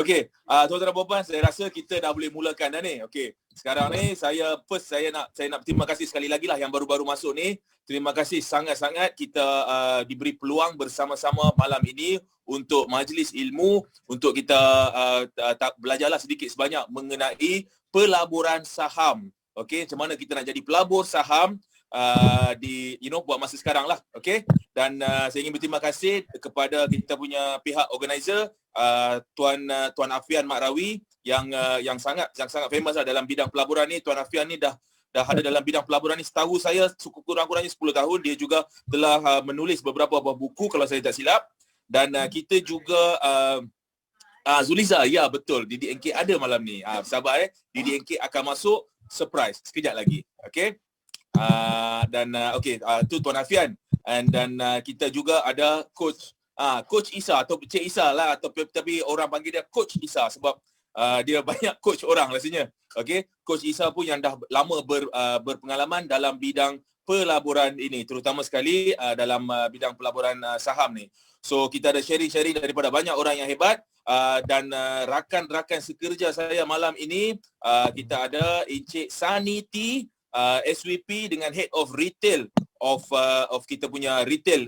Okey, tuan-tuan dan puan-puan, saya rasa kita dah boleh mulakan dah ni. Okey, sekarang ni saya nak terima kasih sekali lagi lah yang baru-baru masuk ni. Terima kasih sangat-sangat kita diberi peluang bersama-sama malam ini untuk majlis ilmu, untuk kita belajarlah sedikit sebanyak mengenai pelaburan saham. Okey, macam mana kita nak jadi pelabur saham buat masa sekarang lah. Okey, dan saya ingin berterima kasih kepada kita punya pihak organizer, Tuan Afian Mat Rawi yang sangat famous lah dalam bidang pelaburan ni. Tuan Afian ni dah ada dalam bidang pelaburan ni setahu saya kurang-kurangnya 10 tahun. Dia juga telah menulis beberapa buah buku kalau saya tak silap. Dan kita juga Zuliza, ya betul, Didi NK ada malam ni. Sabar Didi NK akan masuk surprise sekejap lagi. Okey. Tu Tuan Afian. Dan kita juga ada Coach Isa atau Cik Isa lah, tapi orang panggil dia Coach Isa sebab dia banyak coach orang rasanya. Okey, Coach Isa pun yang dah lama berpengalaman dalam bidang pelaburan ini, terutama sekali dalam bidang pelaburan saham ni. So kita ada sharing daripada banyak orang yang hebat dan rakan-rakan sekerja saya malam ini. Kita ada Encik Sani T, SVP dengan Head of Retail of kita punya retail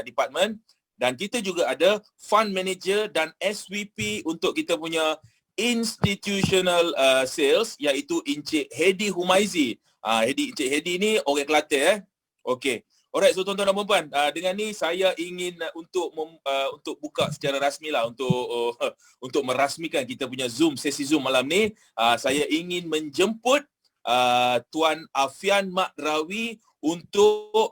department, dan kita juga ada fund manager dan SVP untuk kita punya institutional sales, iaitu Encik Hedi Humaizi. Encik Hedi ni orang Kelantan. Okey. Alright, so tuan-tuan dan puan-puan, dengan ni saya ingin untuk buka secara rasmi lah, untuk merasmikan kita punya sesi Zoom malam ni. Saya ingin menjemput Tuan Afian Mat Rawi untuk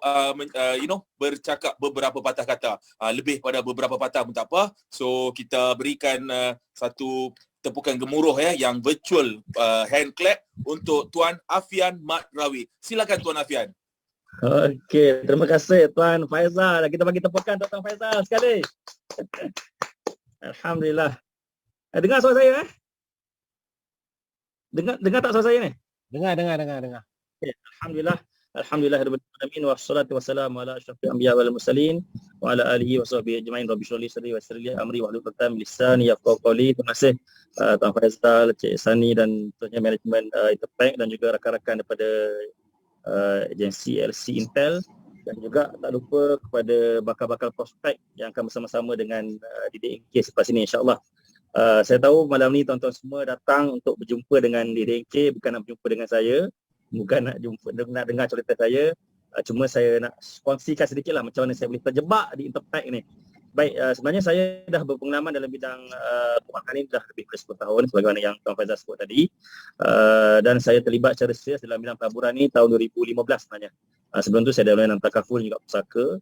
bercakap beberapa patah kata. Lebih pada beberapa patah pun tak apa. So kita berikan satu tepukan gemuruh yang virtual hand clap untuk Tuan Afian Mat Rawi. Silakan Tuan Afian. Okey, terima kasih Tuan Faizal. Kita bagi tepukan untuk Tuan Faizal sekali. Alhamdulillah. Dengar suara saya Dengar tak suara saya ni? Dengar. Okay. Alhamdulillahirabbil alamin wassalatu wassalamu ala asyrafil anbiya wal mursalin wa ala alihi wa sahbihi ajmain. Rabbi shrah li sadri wa yassir li amri wahlul 'uqdatam min lisani yafqahu qawli. Terima kasih Tuan Faizal, Cik Sani dan tentunya manajemen Interpack dan juga rakan-rakan daripada agensi LC Intel, dan juga tak lupa kepada bakal-bakal prospek yang akan bersama-sama dengan Didi NK selepas ini, insya-Allah. Saya tahu malam ni tuan-tuan semua datang untuk berjumpa dengan Didi NK, bukan nak berjumpa dengan saya, bukan nak dengar cerita saya. Cuma saya nak kongsikan sedikit lah macam mana saya boleh terjebak di Interpack ni. Baik, sebenarnya saya dah berpengalaman dalam bidang keuangan ini dah lebih dari 10 tahun sebagaimana yang Tuan Faizal sebut tadi. Dan saya terlibat secara serius dalam bidang pelaburan ni tahun 2015 sebenarnya. Sebelum tu saya dah layanan takaful juga pusaka.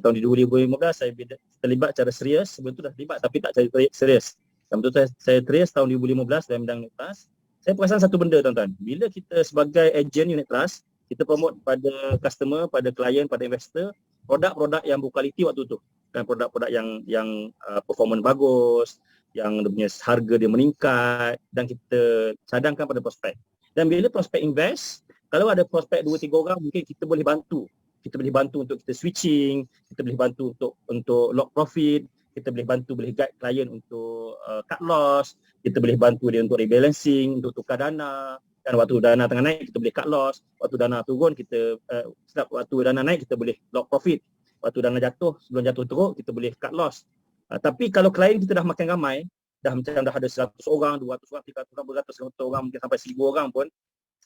Tahun 2015 saya terlibat secara serius. Sebelum tu dah terlibat tapi tak secara serius. Dan betul saya serius tahun 2015 dalam bidang unit trust. Saya perasan satu benda tuan-tuan. Bila kita sebagai ejen unit trust, kita promote pada customer, pada klien, pada investor, produk-produk yang berkualiti waktu tu. Dan produk-produk yang performance bagus, yang dia punya harga dia meningkat, dan kita cadangkan pada prospek. Dan bila prospek invest, kalau ada prospek 2-3 orang, mungkin kita boleh bantu. Kita boleh bantu untuk kita switching, kita boleh bantu untuk lock profit, kita boleh guide klien untuk cut loss, kita boleh bantu dia untuk rebalancing, untuk tukar dana. Dan waktu dana tengah naik, kita boleh cut loss. Waktu dana turun, waktu dana naik, kita boleh lock profit. Waktu dana jatuh, sebelum jatuh teruk, kita boleh cut loss. Tapi kalau klien kita dah makin ramai, dah ada 100 orang, 200 orang, 300 orang, beratus orang, mungkin sampai 1000 orang pun,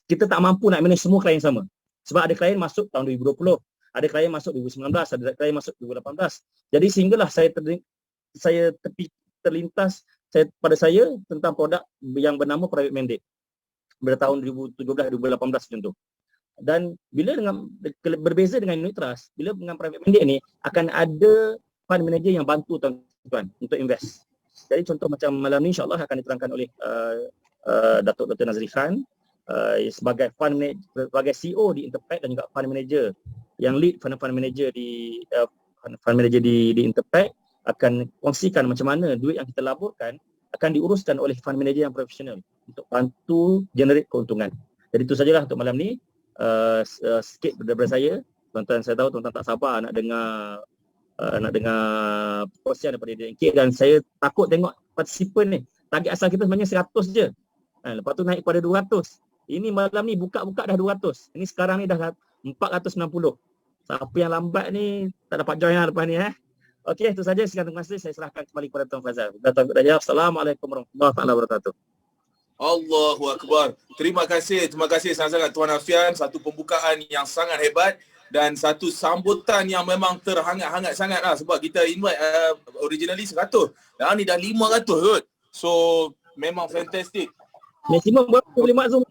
kita tak mampu nak manage semua klien sama. Sebab ada klien masuk tahun 2020, ada klien masuk 2019, ada klien masuk 2018. Jadi sehinggalah saya terlintas pada saya tentang produk yang bernama private mandate pada tahun 2017-2018 macam tu. Dan bila berbeza dengan unit trust, bila dengan private mandate ni akan ada fund manager yang bantu tuan-tuan untuk invest. Jadi contoh macam malam ni insya-Allah akan diterangkan oleh Datuk Dr. Nazri Khan sebagai fund manager, sebagai CEO di Interpack dan juga fund manager yang lead fund manager di Interpack, akan kongsikan macam mana duit yang kita laburkan akan diuruskan oleh fund manager yang profesional untuk bantu generate keuntungan. Jadi itu sajalah untuk malam ni. Sikit daripada saya. Tuan-tuan, saya tahu tuan-tuan tak sabar nak dengar nak dengar perkongsian daripada DNK, dan saya takut tengok partisipan ni. Target asal kita sebenarnya 100 je. Lepas tu naik pada 200. Ini malam ni buka-buka dah 200. Ini sekarang ni dah 460. Siapa yang lambat ni tak dapat join lah lepas ni. Okey, itu saja. Sekian, terima kasih. Saya serahkan kembali kepada Tuan Faizal. Assalamualaikum warahmatullahi wabarakatuh. Allahu Akbar. Terima kasih sangat-sangat Tuan Afian. Satu pembukaan yang sangat hebat dan satu sambutan yang memang terhangat-hangat sangat lah, sebab kita invite originally 100. Dan ni dah 500 kot. So memang fantastic. Maksimum berapa boleh mak Zoom?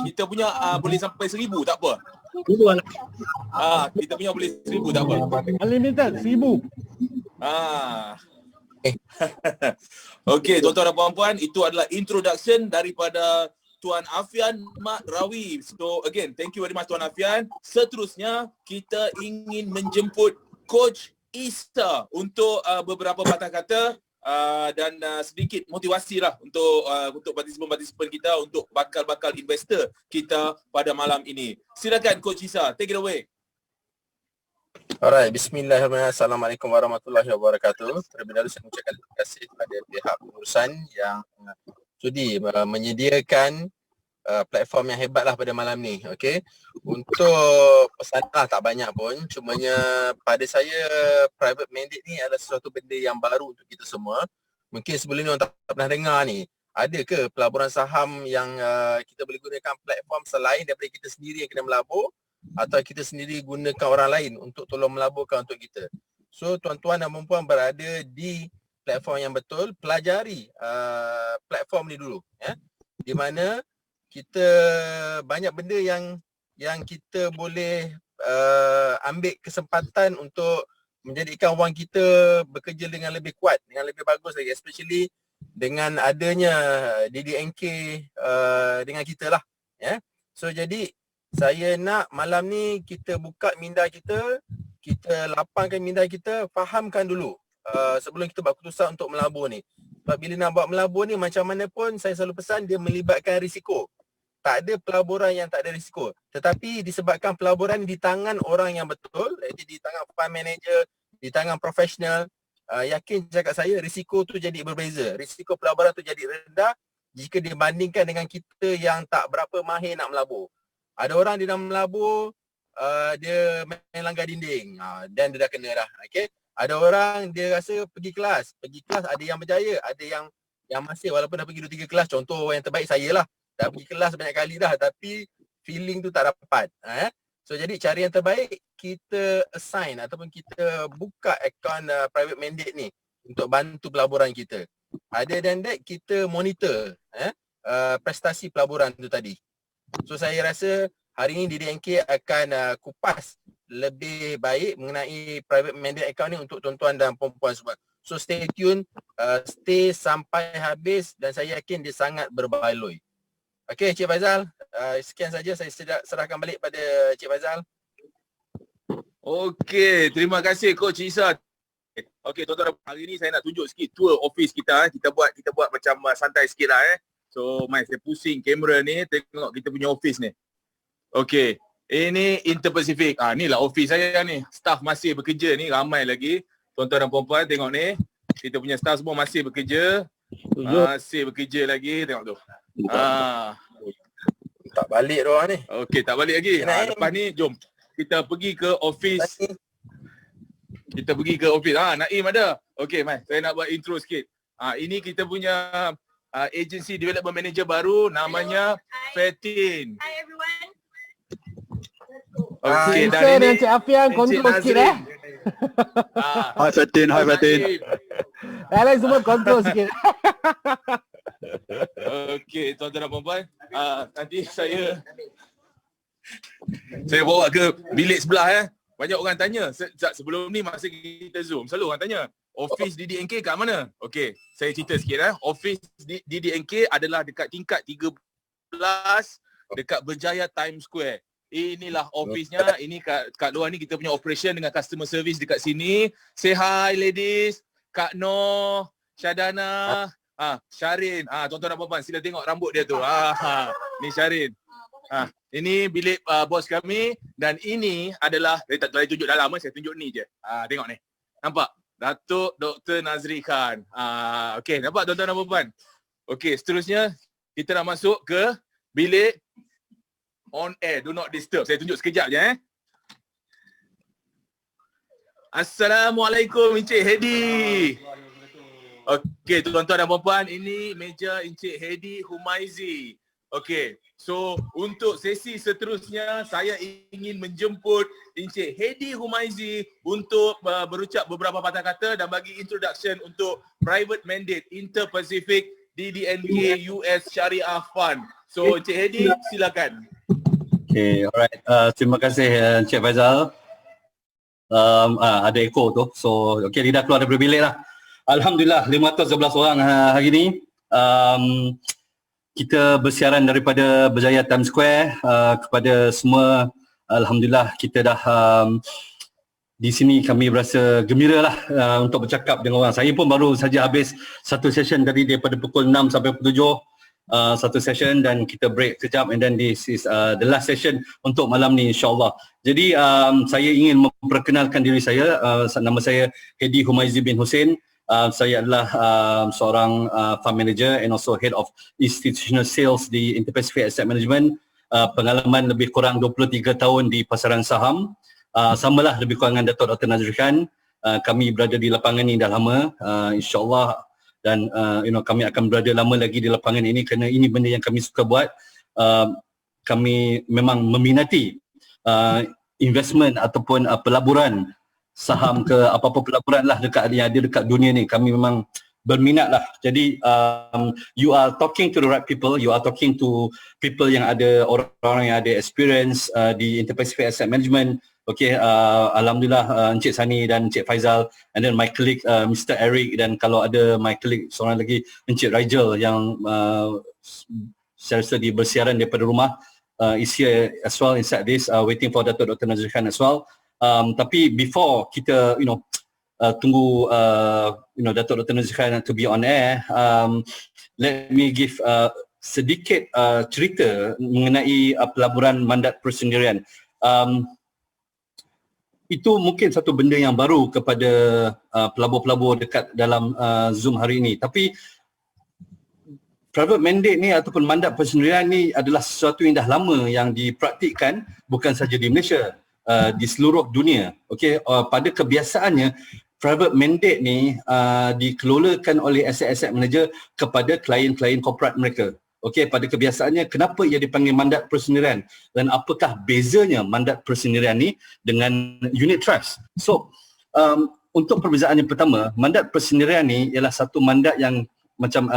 Kita punya boleh sampai 1000, tak apa. Kita punya boleh 1000, tak apa. Unlimited 1000. Okey, tuan-tuan dan puan-puan, itu adalah introduction daripada Tuan Afian Mat Rawi. So again, thank you very much Tuan Afian. Seterusnya kita ingin menjemput Coach Issa untuk beberapa patah kata dan sedikit motivasi lah untuk partisipan-partisipan kita, untuk bakal-bakal investor kita pada malam ini. Silakan Coach Issa, take it away. Alright, bismillahirrahmanirrahim. Assalamualaikum warahmatullahi wabarakatuh. Terlebih dahulu saya mengucapkan terima kasih kepada pihak pengurusan yang sudi menyediakan platform yang hebat lah pada malam ni. Okay. Untuk pesan lah tak banyak pun, cumanya pada saya private mandate ni adalah sesuatu benda yang baru untuk kita semua. Mungkin sebelum ni orang tak pernah dengar ni. Ada ke pelaburan saham yang kita boleh gunakan platform selain daripada kita sendiri yang kena melabur, atau kita sendiri gunakan orang lain untuk tolong melaburkan untuk kita. So tuan-tuan dan puan-puan berada di platform yang betul, pelajari platform ni dulu, ya. Di mana kita banyak benda yang kita boleh ambil kesempatan untuk menjadikan wang kita bekerja dengan lebih kuat, dengan lebih bagus lagi, especially dengan adanya DDNK dengan kita lah, ya. So jadi saya nak malam ni kita buka minda kita, kita lapangkan minda kita, fahamkan dulu sebelum kita buat keputusan untuk melabur ni. Sebab bila nak buat melabur ni, macam mana pun saya selalu pesan dia melibatkan risiko. Tak ada pelaburan yang tak ada risiko. Tetapi disebabkan pelaburan di tangan orang yang betul, iaitu di tangan fund manager, di tangan profesional, yakin cakap saya risiko tu jadi berbeza. Risiko pelaburan tu jadi rendah jika dibandingkan dengan kita yang tak berapa mahir nak melabur. Ada orang dia nak melabur, dia main langgar dinding, dan dia dah kena dah. Okay? Ada orang dia rasa pergi kelas ada yang berjaya, ada yang masih walaupun dah pergi 2-3 kelas. Contoh yang terbaik saya lah, dah pergi kelas banyak kali dah tapi feeling tu tak dapat. So jadi cara yang terbaik kita assign ataupun kita buka akaun private mandate ni untuk bantu pelaburan kita. Other than that, kita monitor prestasi pelaburan tu tadi. So saya rasa hari ini DDNK akan kupas lebih baik mengenai private mandate account ni untuk tuan-tuan dan puan-puan semua. So stay tune, stay sampai habis dan saya yakin dia sangat berbaloi. Okey Cik Faizal, sekian saja, saya serahkan balik pada Cik Faizal. Okey, terima kasih Coach Issa. Okey tuan-tuan, hari ni saya nak tunjuk sikit tour office kita. Kita buat macam santai sikit lah. So, saya pusing kamera ni, tengok kita punya office ni. Okey, ini Inter-Pacific. Inilah office saya ni. Staff masih bekerja ni, ramai lagi. Tuan-tuan dan puan-puan, tengok ni. Kita punya staff semua masih bekerja. Masih bekerja lagi, tengok tu. Tak balik orang ni. Okey, tak balik lagi. Lepas ni, jom. Kita pergi ke office. Naim ada. Okey, Mai, saya nak buat intro sikit. Ini kita punya agency development manager baru, namanya Fatin. Hi everyone. Okey, dan ini Cik Afian kontrol sikit Hai Fatin, hai Fatin. Lain semua kontrol sikit. Okey, tuan-tuan dan puan-puan, nanti saya bawa ke bilik sebelah. Banyak orang tanya, sebelum ni masa kita Zoom, selalu orang tanya, office DDNK kat mana? Okey, saya cerita sikit. Office DDNK adalah dekat tingkat 13 dekat Berjaya Times Square. Inilah office-nya. Ini kat luar ni kita punya operation dengan customer service dekat sini. Say hi ladies, Kak Noh, Syadana, Syarin. Tuan-tuan dan puan-puan, sila tengok rambut dia tu. Ni Syarin. Ini bilik bos kami dan ini adalah, saya tak boleh tunjuk dalam, saya tunjuk ni je. Tengok ni. Nampak? Datuk Dr. Nazri Khan. Okey, nampak tuan-tuan dan puan-puan? Okey, seterusnya kita nak masuk ke bilik on air, do not disturb. Saya tunjuk sekejap je Assalamualaikum Encik Hedi. Okey, tuan-tuan dan puan-puan, ini meja Encik Hedi Humaizi. Okey, so untuk sesi seterusnya saya ingin menjemput Encik Hedi Humaizi untuk berucap beberapa patah kata dan bagi introduction untuk Private Mandate Inter-Pacific DDNK US Syariah Fund. So Encik Hedi, silakan. Okay, alright. Terima kasih Encik Faizal. Ada echo tu. So, okay, dia dah keluar daripada bilik lah. Alhamdulillah, 511 orang hari ni. Kita bersiaran daripada Berjaya Times Square kepada semua. Alhamdulillah, kita dah di sini kami berasa gembira lah untuk bercakap dengan orang. Saya pun baru saja habis satu session tadi daripada pukul 6 sampai pukul 7. Satu session dan kita break kejap and then this is the last session untuk malam ni insyaAllah. Jadi saya ingin memperkenalkan diri saya. Nama saya Hedi Humaizi bin Hussein. Saya adalah seorang fund manager and also head of institutional sales di Inter-Pacific Asset Management. Pengalaman lebih kurang 23 tahun di pasaran saham. Samalah lebih kurang dengan Datuk Dr. Nazri Khan. Kami berada di lapangan ni dah lama, insyaAllah. Dan kami akan berada lama lagi di lapangan ini kerana ini benda yang kami suka buat. Kami memang meminati investment ataupun pelaburan saham ke apa-apa pelaburan lah yang ada dekat dunia ni. Kami memang berminat lah. Jadi you are talking to the right people, you are talking to people yang ada, orang-orang yang ada experience di Inter-Pacific Asset Management. Okay, Alhamdulillah Encik Sani dan Encik Faizal and then my colleague Mr. Eric dan kalau ada my colleague seorang lagi Encik Rigel yang saya rasa dia bersiaran daripada rumah is here as well inside this waiting for Datuk Dr. Nazri Khan as well. Tapi before kita tunggu Datuk Dr. Nazri Khan to be on air, let me give sedikit cerita mengenai pelaburan mandat persendirian. Itu mungkin satu benda yang baru kepada pelabur-pelabur dekat dalam Zoom hari ini. Tapi private mandate ni ataupun mandat persendirian ni adalah sesuatu yang dah lama yang dipraktikkan bukan saja di Malaysia, di seluruh dunia. Okey, pada kebiasaannya private mandate ni dikelolakan oleh asset manager kepada klien-klien korporat mereka. Okey, pada kebiasaannya kenapa ia dipanggil mandat persendirian dan apakah bezanya mandat persendirian ni dengan unit trust? So, untuk perbezaan yang pertama, mandat persendirian ni ialah satu mandat yang macam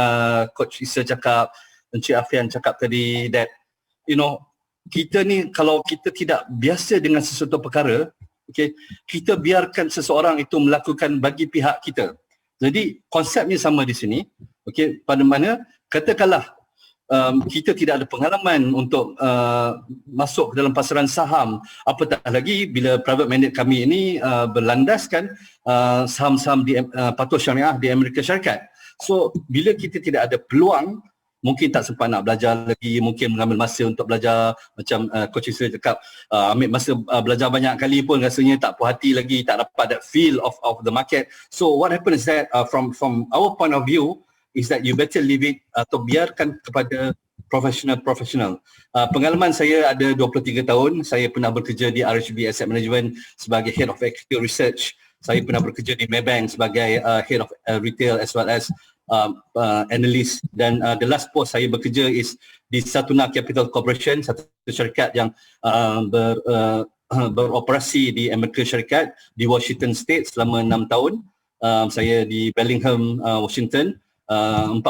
Coach Isa cakap, Encik Afian cakap tadi that kita ni kalau kita tidak biasa dengan sesuatu perkara, okay, kita biarkan seseorang itu melakukan bagi pihak kita. Jadi konsepnya sama di sini, okay, pada mana katakanlah kita tidak ada pengalaman untuk masuk ke dalam pasaran saham, apatah lagi bila private mandate kami ini berlandaskan saham-saham di patuh syariah di Amerika Syarikat. So bila kita tidak ada peluang, mungkin tak sempat nak belajar lagi, mungkin mengambil masa untuk belajar, macam Coach Isra cakap, ambil masa belajar banyak kali pun rasanya tak puas hati lagi, tak dapat that feel of the market. So what happens is that from our point of view is that you better leave it atau biarkan kepada profesional. Pengalaman saya ada 23 tahun. Saya pernah bekerja di RHB Asset Management sebagai Head of Equity Research. Saya pernah bekerja di Maybank sebagai Head of Retail as well as Analyst. Dan the last post saya bekerja is di Satuna Capital Corporation, satu syarikat yang beroperasi di Amerika Syarikat di Washington State selama 6 tahun. Saya di Bellingham, Washington. 40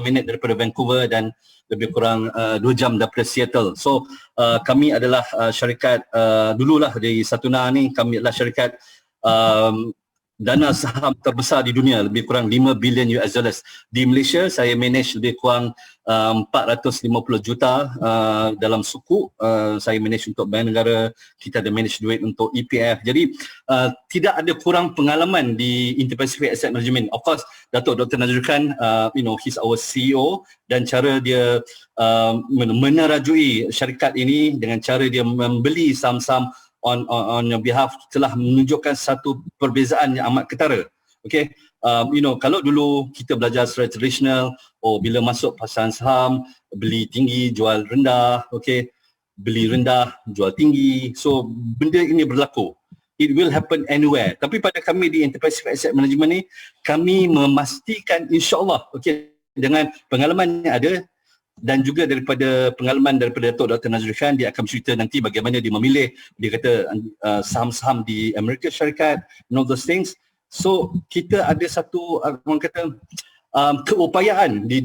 minit daripada Vancouver dan lebih kurang 2 jam daripada Seattle. So kami adalah syarikat dululah di Satuna ni, kami adalah syarikat dana saham terbesar di dunia, lebih kurang 5 bilion US dollars. Di Malaysia saya manage lebih kurang 450 juta dalam suku. Saya manage untuk bank negara, kita ada manage duit untuk EPF. Jadi tidak ada kurang pengalaman di Indo-Pacific Asset Management. Of course, Datuk Dr. Nazrul Khan, he's our CEO, dan cara dia menerajui syarikat ini dengan cara dia membeli saham-saham on your behalf telah menunjukkan satu perbezaan yang amat ketara. Okay, kalau dulu kita belajar secara tradisional, bila masuk pasaran saham, beli tinggi, jual rendah, okay, beli rendah, jual tinggi. So benda ini berlaku. It will happen anywhere. Tapi pada kami di Indo-Pacific Asset Management ni, kami memastikan insya-Allah, okay, dengan pengalaman yang ada dan juga daripada pengalaman daripada Datuk Dr. Nazrul Khan, dia akan cerita nanti bagaimana dia memilih, dia kata saham-saham di Amerika Syarikat and all those things. So kita ada satu orang kata keupayaan di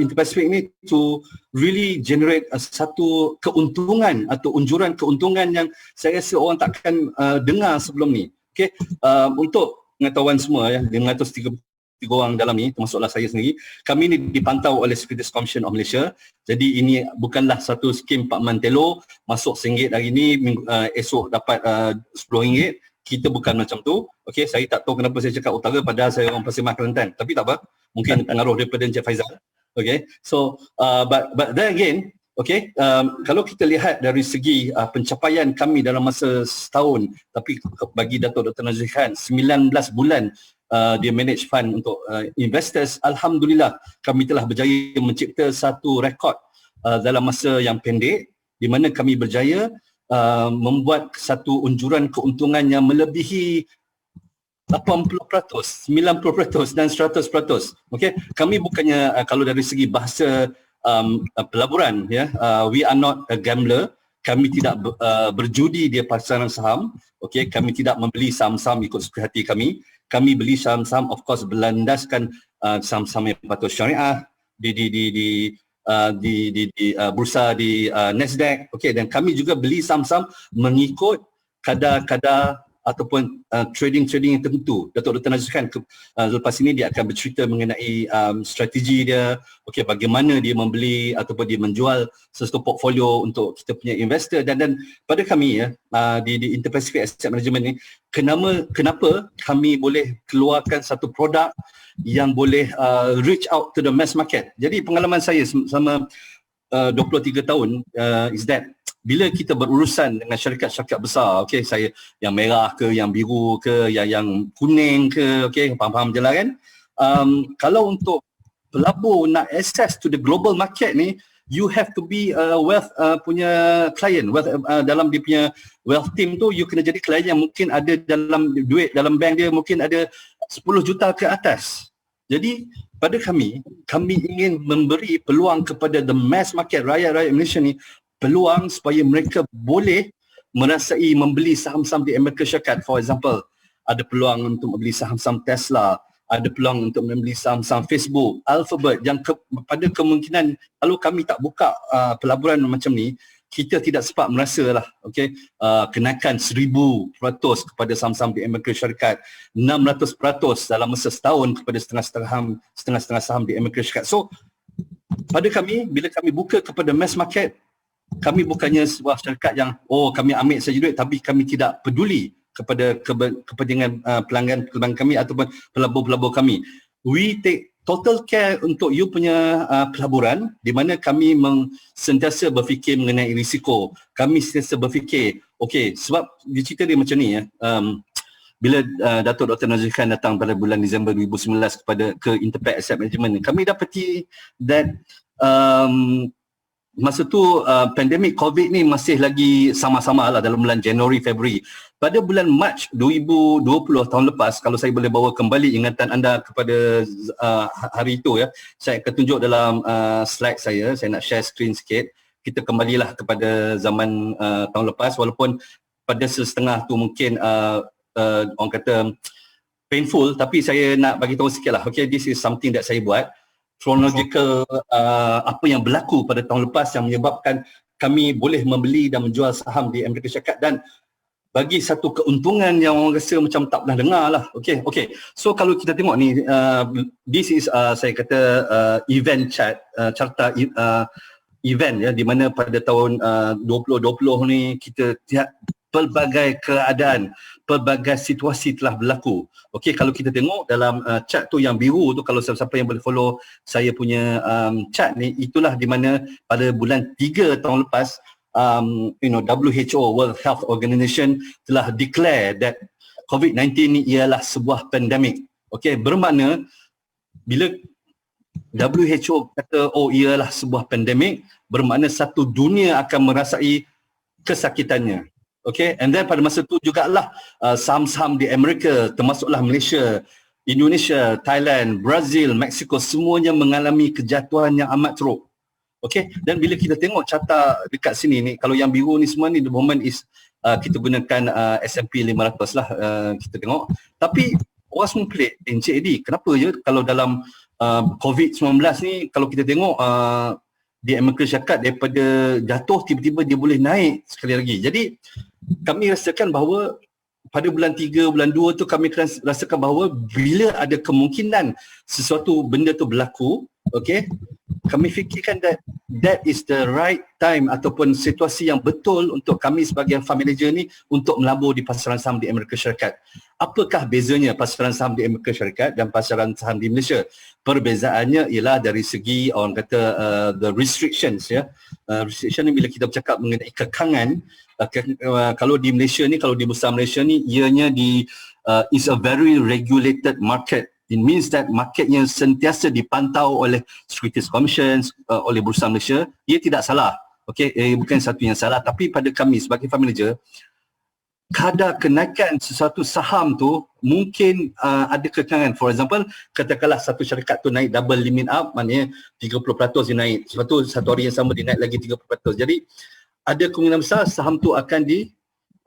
Indo-Pacific ni to really generate satu keuntungan atau unjuran keuntungan yang saya rasa orang takkan dengar sebelum ni. Okay, untuk pengetahuan semua ya, 533 orang dalam ni, termasuklah saya sendiri, kami ni dipantau oleh Securities Commission of Malaysia. Jadi ini bukanlah satu skim Pak Mantelo, masuk RM1 hari ni, esok dapat RM10. Kita bukan macam tu. Okay, saya tak tahu kenapa saya cakap utara padahal saya orang Pasir Mas Kelantan. Tapi tak apa, mungkin pengaruh daripada Encik Faizal. Okay, so but then again, okay, kalau kita lihat dari segi pencapaian kami dalam masa setahun, tapi bagi Datuk Dr. Nazrul Khan 19 bulan dia manage fund untuk investors, alhamdulillah kami telah berjaya mencipta satu rekod dalam masa yang pendek di mana kami berjaya membuat satu unjuran keuntungan yang melebihi 80%, 90% dan 100%. Okey, kami bukannya kalau dari segi bahasa pelaburan ya, we are not a gambler. Kami tidak berjudi di pasaran saham. Okey, kami tidak membeli saham-saham ikut suka hati kami. Kami beli saham-saham of course berlandaskan saham-saham yang patut syariah di bursa di Nasdaq. Okey, dan kami juga beli saham-saham mengikut kadar-kadar ataupun trading-trading yang tertentu. Datuk Dr. Nazrul Khan lepas ini dia akan bercerita mengenai strategi dia, okey, bagaimana dia membeli ataupun dia menjual sesuatu portfolio untuk kita punya investor. Dan pada kami ya, di Indo-Pacific Asset Management ni, kenapa kami boleh keluarkan satu produk yang boleh reach out to the mass market. Jadi pengalaman saya selama 23 tahun is that bila kita berurusan dengan syarikat-syarikat besar, okey, saya yang merah ke, yang biru ke, yang kuning ke, okey, faham-faham je lah kan. Kalau untuk pelabur nak access to the global market ni, you have to be wealth punya client. Dalam dia punya wealth team tu, you kena jadi klien yang mungkin ada dalam duit, dalam bank dia mungkin ada 10 juta ke atas. Jadi pada kami ingin memberi peluang kepada the mass market, rakyat-rakyat Malaysia ni, peluang supaya mereka boleh merasai membeli saham-saham di Amerika Syarikat. For example, ada peluang untuk membeli saham-saham Tesla, ada peluang untuk membeli saham-saham Facebook, Alphabet, yang pada kemungkinan kalau kami tak buka pelaburan macam ni, kita tidak sempat merasalah, okey, kenaikan 1000% kepada saham-saham di Amerika Syarikat, 600% dalam masa setahun kepada setengah-setengah saham di Amerika Syarikat. So pada kami, bila kami buka kepada mass market, kami bukannya sebuah syarikat yang kami ambil saja duit tapi kami tidak peduli kepada kepentingan pelanggan kami ataupun pelabur-pelabur kami. We take total care untuk you punya pelaburan, di mana kami sentiasa berfikir mengenai risiko. Kami sentiasa berfikir, okey, sebab cerita dia macam ni ya. Bila Datuk Dr. Nazrul Khan datang pada bulan Disember 2019 ke Interpac Asset Management, kami dapati that masa tu pandemik COVID ni masih lagi sama-sama lah dalam bulan Januari, Februari. Pada bulan Mac 2020 tahun lepas, kalau saya boleh bawa kembali ingatan anda kepada hari itu ya, saya akan tunjuk dalam slide saya nak share screen sikit. Kita kembalilah kepada zaman tahun lepas, walaupun pada setengah tu mungkin orang kata painful, tapi saya nak bagi tahu sikit lah. Okay, this is something that saya buat. Chronological apa yang berlaku pada tahun lepas yang menyebabkan kami boleh membeli dan menjual saham di Amerika Syarikat. Dan bagi satu keuntungan yang orang rasa macam tak pernah dengar lah. Okay. So kalau kita tengok ni, this is saya kata event chart, carta event ya, di mana pada tahun 2020 ni kita pelbagai keadaan, pelbagai situasi telah berlaku. Okey, kalau kita tengok dalam chart tu yang biru tu, kalau siapa yang boleh follow saya punya chart ni, itulah di mana pada bulan 3 tahun lepas WHO, World Health Organization telah declare that COVID-19 ni ialah sebuah pandemik. Okey, bermakna bila WHO kata ialah sebuah pandemik, bermakna satu dunia akan merasai kesakitannya. Okay, and then pada masa tu jugalah saham-saham di Amerika, termasuklah Malaysia, Indonesia, Thailand, Brazil, Mexico, semuanya mengalami kejatuhan yang amat teruk. Okay, dan bila kita tengok carta dekat sini ni, kalau yang biru ni semua ni, the moment is kita gunakan S&P 500 lah, kita tengok. Tapi orang semua pelik, Encik Eddie, kenapa je kalau dalam COVID-19 ni, kalau kita tengok di Amerika Syarikat daripada jatuh tiba-tiba dia boleh naik sekali lagi. Jadi kami rasakan bahawa pada bulan 3, bulan 2 tu kami rasakan bahawa bila ada kemungkinan sesuatu benda tu berlaku, okay, kami fikirkan that is the right time ataupun situasi yang betul untuk kami sebagai fund manager ni untuk melabur di pasaran saham di Amerika Syarikat. Apakah bezanya pasaran saham di Amerika Syarikat dan pasaran saham di Malaysia? Perbezaannya ialah dari segi orang kata the restrictions ya. Restriction ni bila kita bercakap mengenai kekangan, kalau di Malaysia ni, kalau di Bursa Malaysia ni, ianya is a very regulated market. It means that marketnya sentiasa dipantau oleh Securities Commission, oleh Bursa Malaysia. Ia tidak salah. Okey, bukan satu yang salah, tapi pada kami sebagai fund manager, kadar kenaikan sesuatu saham tu mungkin ada kekangan. For example, katakanlah satu syarikat tu naik double limit up, maknanya 30% dia naik. Sebab tu satu hari yang sama dia naik lagi 30%. Jadi ada kemungkinan besar saham tu akan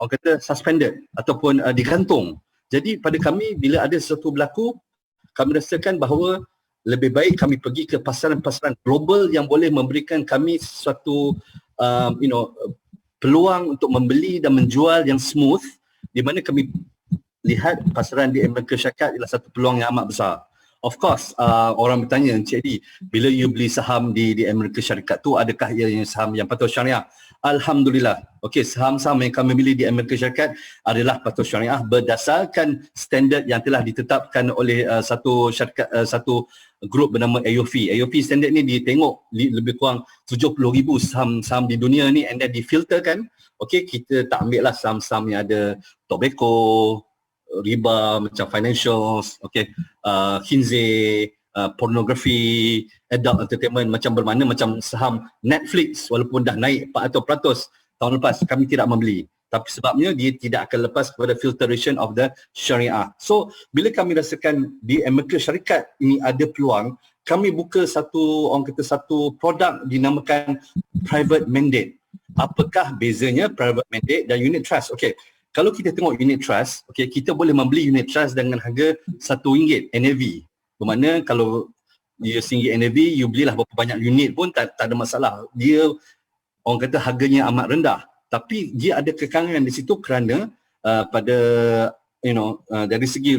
orang kata suspended ataupun digantung. Jadi pada kami bila ada sesuatu berlaku, kami rasakan bahawa lebih baik kami pergi ke pasaran-pasaran global yang boleh memberikan kami sesuatu peluang untuk membeli dan menjual yang smooth, di mana kami lihat pasaran di Amerika Syarikat ialah satu peluang yang amat besar. Of course, orang bertanya, Encik Eddie, bila you beli saham di Amerika Syarikat tu, adakah ia saham yang patuh syariah? Alhamdulillah. Okey, saham-saham yang kami beli di Amerika Syarikat adalah patuh syariah berdasarkan standard yang telah ditetapkan oleh satu syarikat, satu grup bernama AOF. AOF standard ni ditengok lebih kurang 70,000 saham-saham di dunia ni, and then difilterkan. Okey, kita tak ambil lah saham-saham yang ada tobacco, riba macam financials, okay, khinzir, pornografi, adult entertainment, macam bermakna macam saham Netflix walaupun dah naik 400% tahun lepas, kami tidak membeli. Tapi sebabnya dia tidak akan lepas kepada filtration of the syariah. So bila kami rasakan di Amerika Syarikat ini ada peluang, kami buka satu, orang kata satu produk dinamakan private mandate. Apakah bezanya private mandate dan unit trust? Okay, kalau kita tengok unit trust, okay, kita boleh membeli unit trust dengan harga RM1 NAV. Bermakna kalau dia RM1 NAV, you belilah berapa banyak unit pun tak ada masalah. Dia orang kata harganya amat rendah. Tapi dia ada kekangan di situ kerana pada dari segi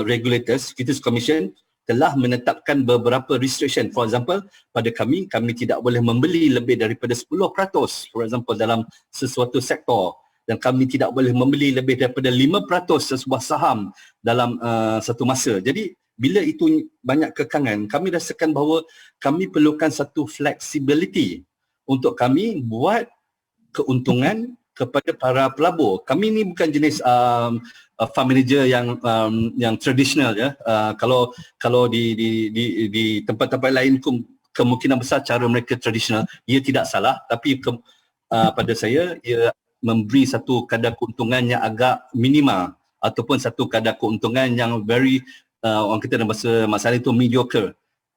regulators, Securities Commission telah menetapkan beberapa restriction. For example, pada kami tidak boleh membeli lebih daripada 10%, for example, dalam sesuatu sektor. Dan kami tidak boleh membeli lebih daripada 5% sesebuah saham dalam satu masa. Jadi bila itu banyak kekangan, kami rasakan bahawa kami perlukan satu flexibility untuk kami buat keuntungan kepada para pelabur. Kami ni bukan jenis fund manager yang tradisional ya. Kalau di tempat-tempat lain kemungkinan besar cara mereka tradisional, ia tidak salah, tapi pada saya ia memberi satu kadar keuntungan yang agak minima ataupun satu kadar keuntungan yang very orang kata dalam bahasa masalah itu mediocre.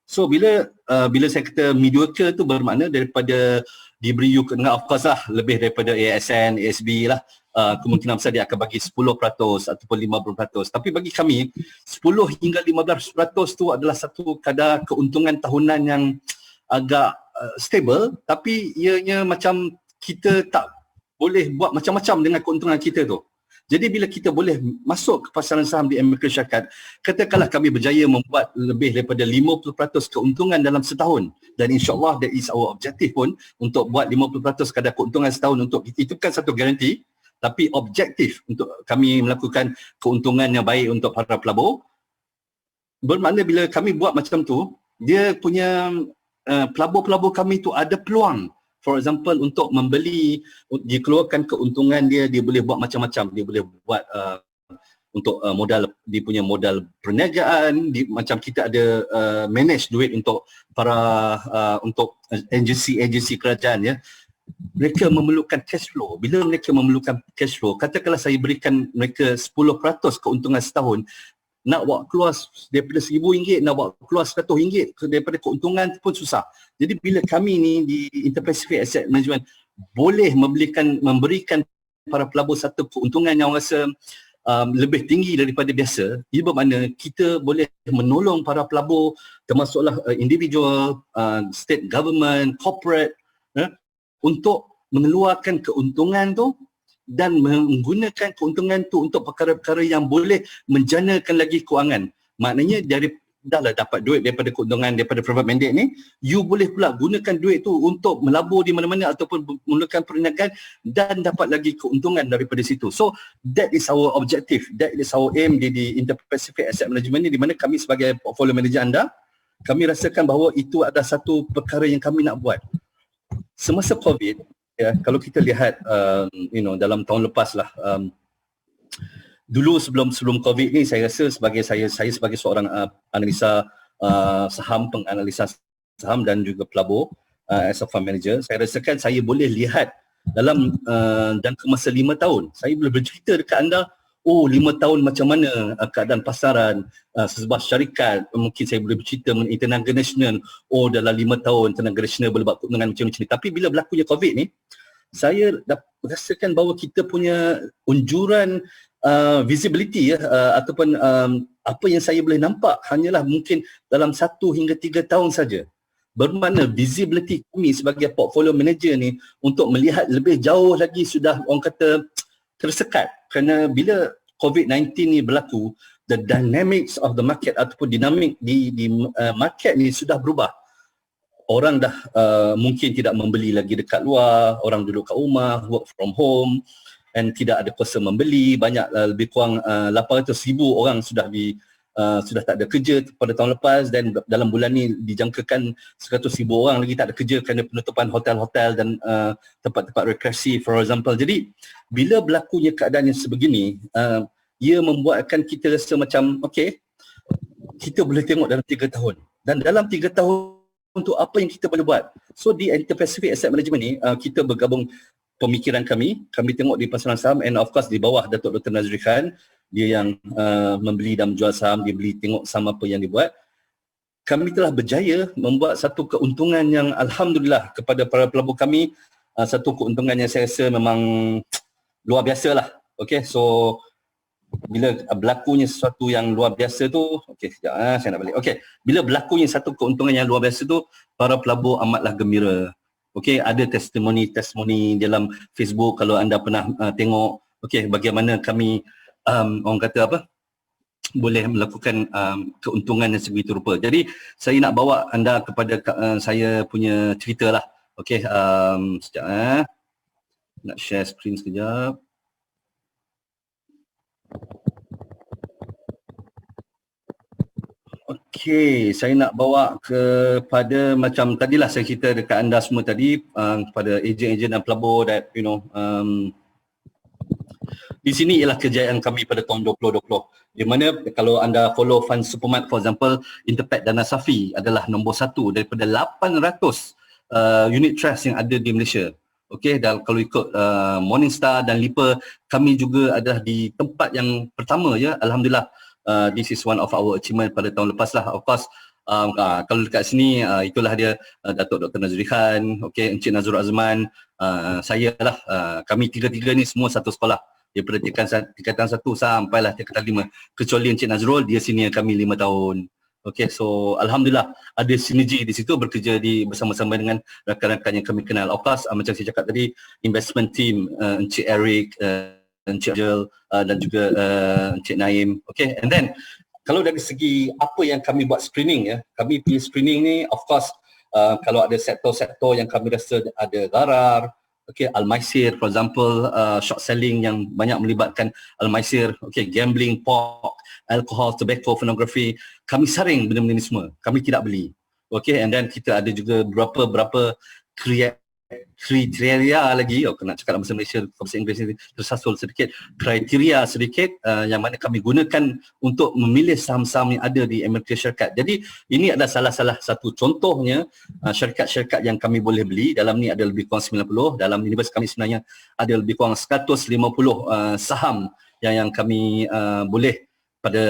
So bila saya kata mediocre tu bermakna daripada diberi you kena, of course lah, lebih daripada ASN, ASB lah, kemungkinan besar dia akan bagi 10% ataupun 50%. Tapi bagi kami 10 hingga 15% tu adalah satu kadar keuntungan tahunan yang agak stable, tapi ianya macam kita tak boleh buat macam-macam dengan keuntungan kita tu. Jadi bila kita boleh masuk ke pasaran saham di Amerika Syarikat, katakanlah kami berjaya membuat lebih daripada 50% keuntungan dalam setahun, dan insyaAllah that is our objective pun, untuk buat 50% kadar keuntungan setahun. Untuk itu bukan satu garanti, tapi objektif untuk kami melakukan keuntungan yang baik untuk para pelabur. Bermakna bila kami buat macam tu, dia punya pelabur-pelabur kami tu ada peluang. For example, untuk membeli, dikeluarkan keuntungan dia boleh buat macam-macam. Dia boleh buat untuk modal, dia punya modal perniagaan, macam kita ada manage duit untuk para untuk agensi kerajaan ya. Mereka memerlukan cash flow. Bila mereka memerlukan cash flow, katakanlah saya berikan mereka 10% keuntungan setahun, nak buat keluar daripada RM1,000, nak buat keluar RM100 daripada keuntungan pun susah. Jadi bila kami ni di Inter-Pacific Asset Management boleh memberikan para pelabur satu keuntungan yang rasa lebih tinggi daripada biasa, ia bermakna kita boleh menolong para pelabur, termasuklah individual, state government, corporate, untuk mengeluarkan keuntungan tu dan menggunakan keuntungan tu untuk perkara-perkara yang boleh menjanakan lagi kewangan. Maknanya dah dapat duit daripada keuntungan daripada private mandate ni, you boleh pula gunakan duit tu untuk melabur di mana-mana ataupun menggunakan perniagaan dan dapat lagi keuntungan daripada situ. So that is our objective, that is our aim di Inter-Pacific Asset Management ni, di mana kami sebagai portfolio manager anda, kami rasakan bahawa itu adalah satu perkara yang kami nak buat. Semasa COVID, ya, kalau kita lihat dalam tahun lepas lah, dulu sebelum COVID ni, saya rasa saya sebagai seorang analisa saham, penganalisa saham dan juga pelabur as a fund manager, saya rasakan saya boleh lihat dalam jangka masa 5 tahun, saya boleh bercerita dekat anda, 5 tahun macam mana keadaan pasaran, sebuah syarikat, mungkin saya boleh bercerita mengenai tenaga nasional, dalam 5 tahun tenaga nasional boleh buat keuntungan macam ni. Tapi bila berlakunya COVID ni, saya rasakan bahawa kita punya unjuran visibility ataupun apa yang saya boleh nampak hanyalah mungkin dalam 1 hingga 3 tahun saja. Bermakna visibility kami sebagai portfolio manager ni untuk melihat lebih jauh lagi sudah orang kata tersekat, kerana bila COVID-19 ni berlaku, the dynamics of the market ataupun dinamik di market ni sudah berubah. Orang dah mungkin tidak membeli lagi dekat luar, orang duduk kat rumah, work from home, and tidak ada kuasa membeli. Banyak lebih kurang 800,000 orang sudah tak ada kerja pada tahun lepas, dan dalam bulan ni dijangkakan 100,000 orang lagi tak ada kerja kerana penutupan hotel-hotel dan tempat-tempat rekreasi, for example. Jadi bila berlakunya keadaan yang sebegini, ia membuatkan kita rasa macam kita boleh tengok dalam 3 tahun, dan dalam 3 tahun untuk apa yang kita boleh buat. So di Inter-Pacific Asset Management ni, kita bergabung pemikiran kami tengok di pasaran saham, and of course di bawah Datuk Dr. Nazri Khan, dia yang membeli dan menjual saham, dia beli tengok saham apa yang dibuat. Kami telah berjaya membuat satu keuntungan yang alhamdulillah kepada para pelabur kami, satu keuntungan yang saya rasa memang luar biasa lah. So bila berlakunya sesuatu yang luar biasa tu, sekejap saya nak balik. Bila berlakunya satu keuntungan yang luar biasa tu, para pelabur amatlah gembira. Ada testimoni dalam Facebook kalau anda pernah tengok, bagaimana kami orang kata apa, boleh melakukan keuntungan yang sebegitu rupa. Jadi saya nak bawa anda kepada saya punya cerita lah. Sekejap nak share screen sekejap. Saya nak bawa kepada macam tadilah saya cerita dekat anda semua tadi, kepada ejen-ejen dan pelabur that di sini ialah kejayaan kami pada tahun 2020, di mana kalau anda follow fund Supermart, for example, Interpac Dana Safi adalah nombor 1 daripada 800 unit trust yang ada di Malaysia. Dan kalau ikut Morningstar dan Lipper, kami juga adalah di tempat yang pertama, ya, alhamdulillah. This is one of our achievement pada tahun lepas lah. Of course, kalau dekat sini itulah dia, Datuk Dr. Nazri Khan, Encik Nazrul Azman, saya lah, kami tiga-tiga ni semua satu sekolah daripada tingkatan 1 sampailah tingkatan 5, kecuali Encik Nazrul, dia senior kami 5 tahun. So alhamdulillah ada sinergi di situ, bekerja bersama-sama dengan rakan-rakan yang kami kenal. Of course, macam saya cakap tadi, investment team, Encik Eric, Encik Jel dan juga Encik Naim. Okay, and then kalau dari segi apa yang kami buat screening ya, kami pilih screening ni of course kalau ada sektor-sektor yang kami rasa ada gharar, okay, Al-Maisir for example, short selling yang banyak melibatkan Al-Maisir, okay, gambling, pork, alcohol, tobacco, pornography, kami saring benda-benda ni semua, kami tidak beli. Okay, and then kita ada juga berapa kriteria lagi, nak cakap dalam bahasa Malaysia, bahasa Inggeris ni tersasul sedikit, kriteria sedikit yang mana kami gunakan untuk memilih saham-saham yang ada di Amerika Syarikat. Jadi ini adalah salah satu contohnya syarikat-syarikat yang kami boleh beli. Dalam ni ada lebih kurang 90, dalam universe kami sebenarnya ada lebih kurang 150 saham yang kami boleh pada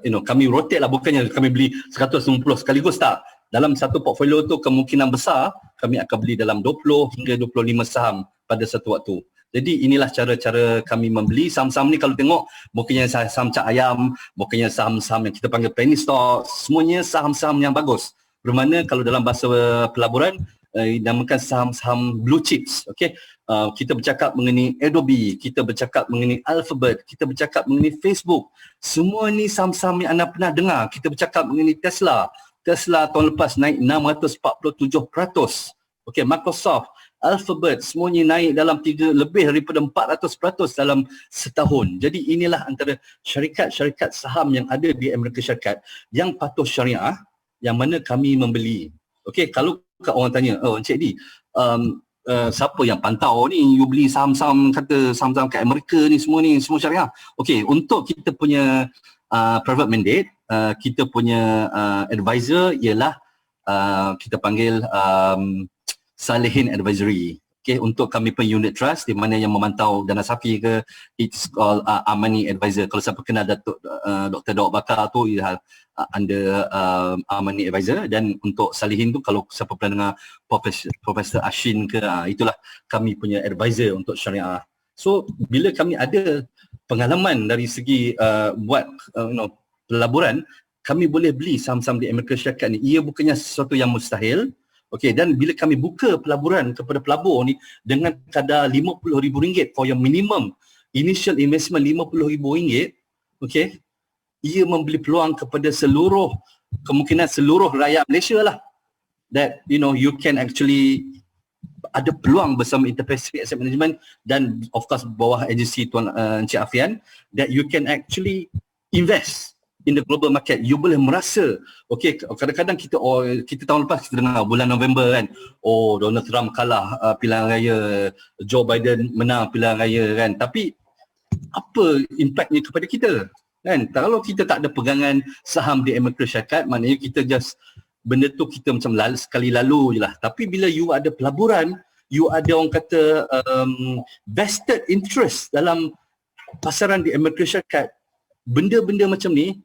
kami rotate lah, bukannya kami beli 150 sekaligus, tak. Dalam satu portfolio tu kemungkinan besar kami akan beli dalam 20 hingga 25 saham pada satu waktu. Jadi inilah cara-cara kami membeli saham-saham ni. Kalau tengok bukannya saham cak ayam, bukannya saham-saham yang kita panggil penny stock, semuanya saham-saham yang bagus. Bermakna kalau dalam bahasa pelaburan dinamakan saham-saham blue chips. Okay? Kita bercakap mengenai Adobe, kita bercakap mengenai Alphabet, kita bercakap mengenai Facebook. Semua ni saham-saham yang anda pernah dengar. Kita bercakap mengenai Tesla tahun lepas naik 647%. Okey, Microsoft, Alphabet, semuanya naik dalam lebih daripada 400% dalam setahun. Jadi inilah antara syarikat-syarikat saham yang ada di Amerika Syarikat yang patuh syariah, yang mana kami membeli. Okey, kalau orang tanya, Encik Di, siapa yang pantau ni, you beli saham-saham, kata saham-saham kat Amerika ni semua syariah. Okey, untuk kita punya private mandate, kita punya advisor ialah kita panggil Salihin Advisory. Okay, untuk kami punya unit trust di mana yang memantau Dana Safi ke, it's called Amani Advisor. Kalau siapa kenal Dr. Daud Bakar tu ialah under Amani Advisor, dan untuk Salihin tu kalau siapa pernah dengar Profesor Ashin ke, itulah kami punya advisor untuk syariah. So bila kami ada pengalaman dari segi buat pelaburan, kami boleh beli saham-saham di Amerika Syarikat ni. Ia bukannya sesuatu yang mustahil. Okey, dan bila kami buka pelaburan kepada pelabur ni dengan kadar RM50,000 for your minimum initial investment RM50,000, okey, ia memberi peluang kepada kemungkinan seluruh rakyat Malaysia lah, that you can actually ada peluang bersama Interpacific Asset Management dan of course bawah agensi Tuan Encik Afian, that you can actually invest in the global market. You boleh merasa, okay, kadang-kadang kita tahun lepas kita dengar bulan November kan, Donald Trump kalah pilihan raya, Joe Biden menang pilihan raya kan, tapi apa impactnya kepada kita kan? Kalau kita tak ada pegangan saham di Amerika Syarikat, maknanya kita just benda tu kita macam sekali lalu je lah. Tapi bila you ada pelaburan, you ada orang kata vested interest dalam pasaran di Amerika Syarikat, benda-benda macam ni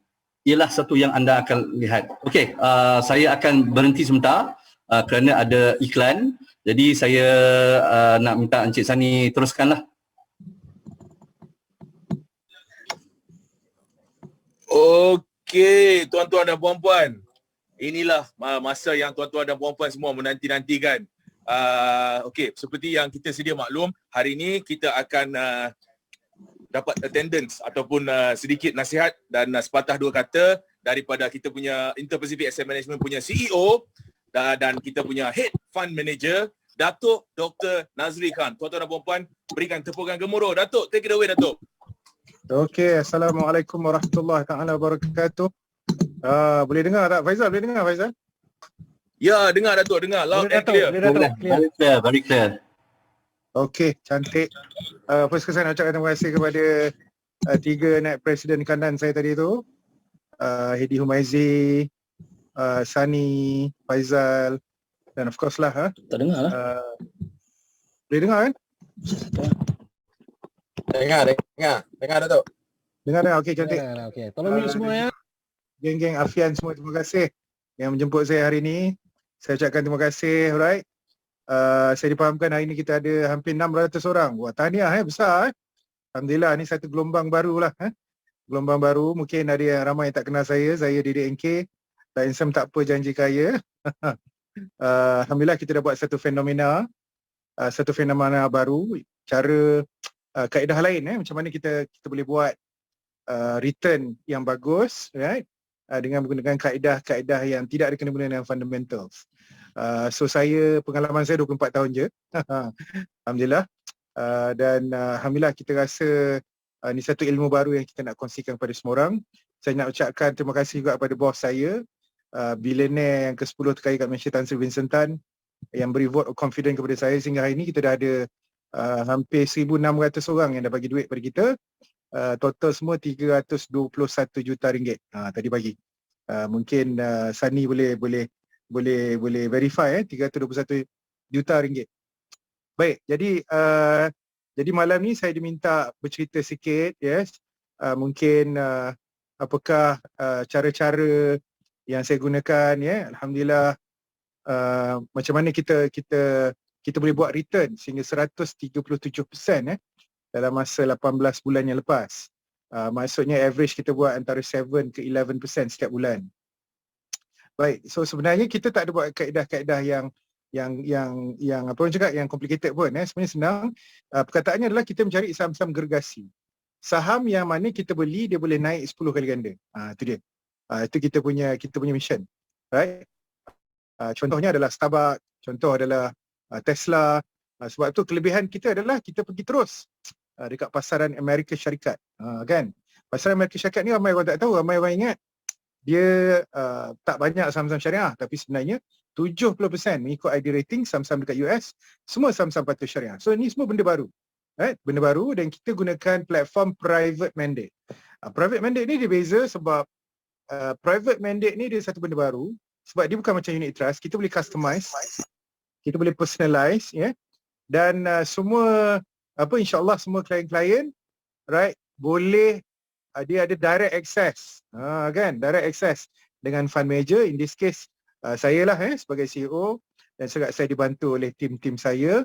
ialah satu yang anda akan lihat. Okey, saya akan berhenti sebentar kerana ada iklan. Jadi saya nak minta Encik Sani teruskanlah. Okey, tuan-tuan dan puan-puan. Inilah masa yang tuan-tuan dan puan-puan semua menanti-nantikan. Okey, seperti yang kita sedia maklum, hari ini kita akan dapat attendance ataupun sedikit nasihat dan sepatah dua kata daripada kita punya Interpacific Asset Management punya CEO dan kita punya Head Fund Manager, Datuk Dr. Nazri Khan. Tuan-tuan dan puan-puan, berikan tepukan gemuruh. Datuk, take it away, Datuk. Okey, Assalamualaikum warahmatullahi taala wabarakatuh. Boleh dengar tak Faizal? Boleh dengar Faizal? Ya, dengar Datuk, dengar loud and clear. Very clear. Okey, cantik. First saya nak ucapkan terima kasih kepada tiga naib presiden kanan saya tadi tu. Hedi Humaizi, Sani, Faizal dan of course lah. Tak dengar lah. Boleh dengar kan? Dengar Datuk. Dengar. Okey, cantik. Okey, tolong mute semua ya. Geng-geng Afian semua, terima kasih yang menjemput saya hari ini. Saya ucapkan terima kasih, alright. Saya dipahamkan hari ini kita ada hampir 600 orang. Wah, tahniah besar. Alhamdulillah, ni satu gelombang baru lah. Gelombang baru, mungkin ada yang ramai yang tak kenal saya Didik NK. Dan Insam tak apa janji kaya. Alhamdulillah kita dah buat satu fenomena baru. Cara kaedah lain macam mana kita boleh buat return yang bagus, right? Dengan menggunakan kaedah-kaedah yang tidak ada kena-mengena dengan fundamentals. So pengalaman saya 24 tahun je. Alhamdulillah. Dan alhamdulillah kita rasa ni satu ilmu baru yang kita nak kongsikan kepada semua orang. Saya nak ucapkan terima kasih juga kepada bos saya, billionaire yang ke-10 terkaya kat Malaysia, Tan Sri Vincent Tan, yang beri vote of confidence kepada saya sehingga hari ini kita dah ada hampir 1,600 orang yang dah bagi duit kepada kita. Total semua 321 juta ringgit tadi pagi. Mungkin Sani boleh verify 321 juta ringgit. Baik, jadi malam ni saya diminta bercerita sikit, yes. Mungkin apakah cara-cara yang saya gunakan, ya. Alhamdulillah, macam mana kita boleh buat return sehingga 137% dalam masa 18 bulan yang lepas. Maksudnya average kita buat antara 7 ke 11% setiap bulan. Baik, so sebenarnya kita tak ada buat kaedah-kaedah yang apa orang cakap yang complicated pun. Sebenarnya senang. Perkataannya adalah kita mencari saham-saham gergasi. Saham yang mana kita beli dia boleh naik 10 kali ganda. Itu dia. Itu kita punya mission. Right? Contohnya adalah Starbucks, contoh adalah Tesla. Sebab tu kelebihan kita adalah kita pergi terus dekat pasaran Amerika Syarikat. Kan? Pasaran Amerika Syarikat ni ramai orang tak tahu, ramai orang ingat dia tak banyak saham-saham syariah, tapi sebenarnya 70% mengikut ID rating saham-saham dekat US, semua saham-saham patuh syariah. So ni semua benda baru. Right? Benda baru, dan kita gunakan platform private mandate. Private mandate ni dia beza sebab private mandate ni dia satu benda baru sebab dia bukan macam unit trust, kita boleh customize, kita boleh personalize, ya. Dan semua insya-Allah semua klien-klien, right, boleh dia ada direct access. Kan, direct access dengan fund manager. In this case saya lah sebagai CEO, dan saya dibantu oleh tim-tim saya.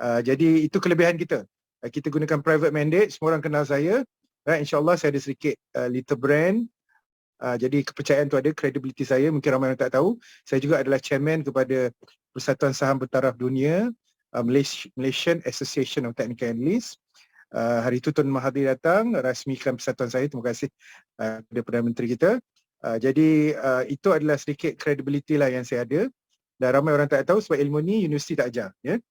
Jadi itu kelebihan kita. Kita gunakan private mandate, semua orang kenal saya. Right, insya-Allah saya ada sedikit little brand. Jadi kepercayaan tu ada, credibility saya, mungkin ramai orang tak tahu. Saya juga adalah chairman kepada Persatuan Saham Bertaraf Dunia, Malaysian Association of Technical Analysts. Hari itu Tun Mahathir datang rasmikan persatuan saya. Terima kasih kepada Perdana Menteri kita. Jadi itu adalah sedikit credibility lah yang saya ada, dan ramai orang tak tahu sebab ilmu ni universiti tak ajar, ya.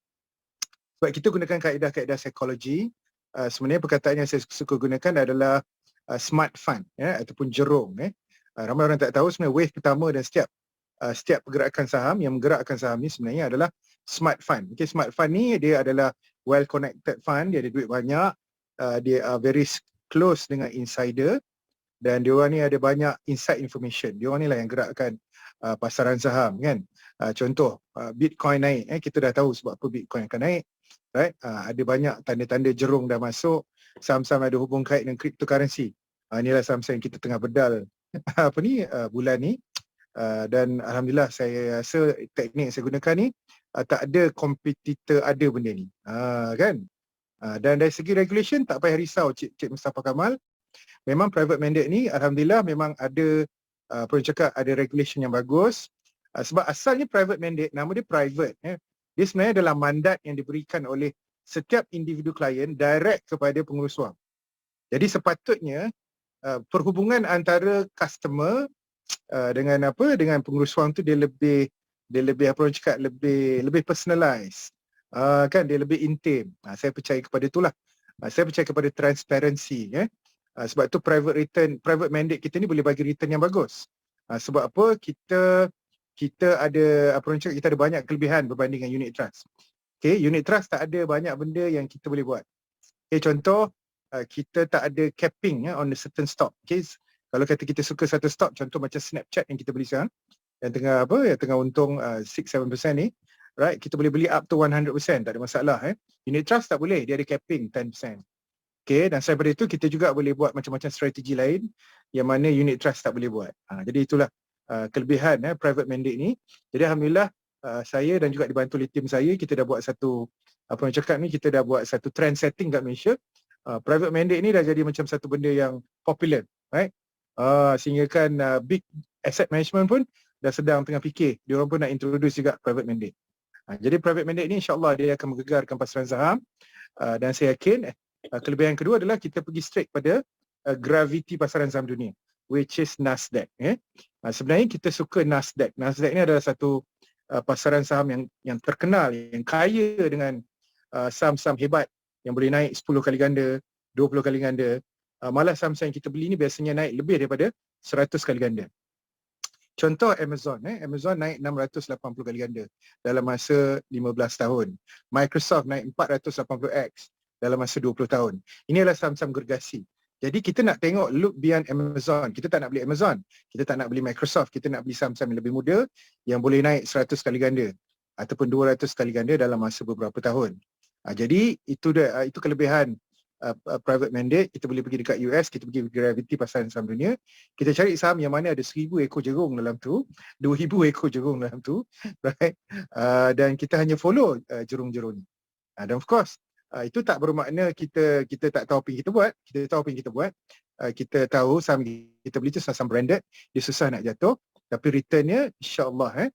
Sebab kita gunakan kaedah-kaedah psikologi. Sebenarnya perkataan yang saya suka gunakan adalah smart fund, ya, ataupun jerung. Ramai orang tak tahu sebenarnya wave pertama dan setiap pergerakan saham yang menggerakkan saham ni sebenarnya adalah smart fund. Okay, smart fund ni dia adalah well connected fund, dia ada duit banyak, dia very close dengan insider, dan dia orang ni ada banyak inside information. Dia orang ni lah yang gerakkan pasaran saham, kan. Contoh Bitcoin naik, kita dah tahu sebab apa Bitcoin akan naik, right? Ada banyak tanda-tanda jerung dah masuk, saham-saham ada hubung kait dengan cryptocurrency. Inilah saham-saham yang kita tengah bedal bulan ni. Dan alhamdulillah saya rasa teknik yang saya gunakan ni tak ada kompetitor ada benda ni, kan. Dan dari segi regulation tak payah risau Cik Mustafa Kamal. Memang private mandate ni alhamdulillah memang ada perlu cakap ada regulation yang bagus. Sebab asalnya private mandate, nama dia private, dia sebenarnya adalah mandat yang diberikan oleh setiap individu klien direct kepada pengurus wang. Jadi sepatutnya perhubungan antara customer dengan pengurus wang tu dia lebih apa orang cakap, lebih personalized, kan, dia lebih intim. Saya percaya kepada itulah. Saya percaya kepada transparency, ya. Sebab tu private mandate kita ni boleh bagi return yang bagus. Sebab apa? Kita ada apa orang cakap, kita ada banyak kelebihan berbanding dengan unit trust. Okay, unit trust tak ada banyak benda yang kita boleh buat. Okay, contoh kita tak ada capping, ya, on a certain stock. Okay, kalau kata kita suka satu stock, contoh macam Snapchat yang kita beli sekarang, yang tengah untung 6-7% ni, right, kita boleh beli up to 100%, tak ada masalah. Unit trust tak boleh, dia ada capping 10%. Okay, dan selain daripada itu kita juga boleh buat macam-macam strategi lain yang mana unit trust tak boleh buat. Jadi itulah kelebihan private mandate ni. Jadi alhamdulillah saya dan juga dibantu oleh tim saya, kita dah buat satu apa yang cakap ni, kita dah buat satu trend setting kat Malaysia. Private mandate ni dah jadi macam satu benda yang popular, right? Sehingga kan big asset management pun dah sedang tengah fikir, dia orang pun nak introduce juga private mandate. Jadi private mandate ni insya-Allah dia akan menggegarkan pasaran saham, dan saya yakin Kelebihan kedua adalah kita pergi straight pada gravity pasaran saham dunia, which is Nasdaq. Sebenarnya kita suka Nasdaq. Nasdaq ni adalah satu pasaran saham yang terkenal, yang kaya dengan saham-saham hebat yang boleh naik 10 kali ganda, 20 kali ganda. Malah saham-saham yang kita beli ni biasanya naik lebih daripada 100 kali ganda. Contoh Amazon, Amazon naik 680 kali ganda dalam masa 15 tahun. Microsoft naik 480x dalam masa 20 tahun. Ini adalah saham-saham gergasi. Jadi kita nak tengok look beyond Amazon. Kita tak nak beli Amazon. Kita tak nak beli Microsoft. Kita nak beli saham-saham yang lebih muda yang boleh naik 100 kali ganda ataupun 200 kali ganda dalam masa beberapa tahun. Jadi itu kelebihan private mandate. Kita boleh pergi dekat US, kita pergi gravity pasaran saham dunia. Kita cari saham yang mana ada 1000 ekor jerung dalam tu, 2000 ekor jerung dalam tu, right? Dan kita hanya follow jerung-jerung ni. Dan of course, itu tak bermakna kita tak tahu apa yang kita buat. Kita tahu apa yang kita buat. Kita tahu saham kita beli tu saham branded, dia susah nak jatuh, tapi returnnya insya-Allah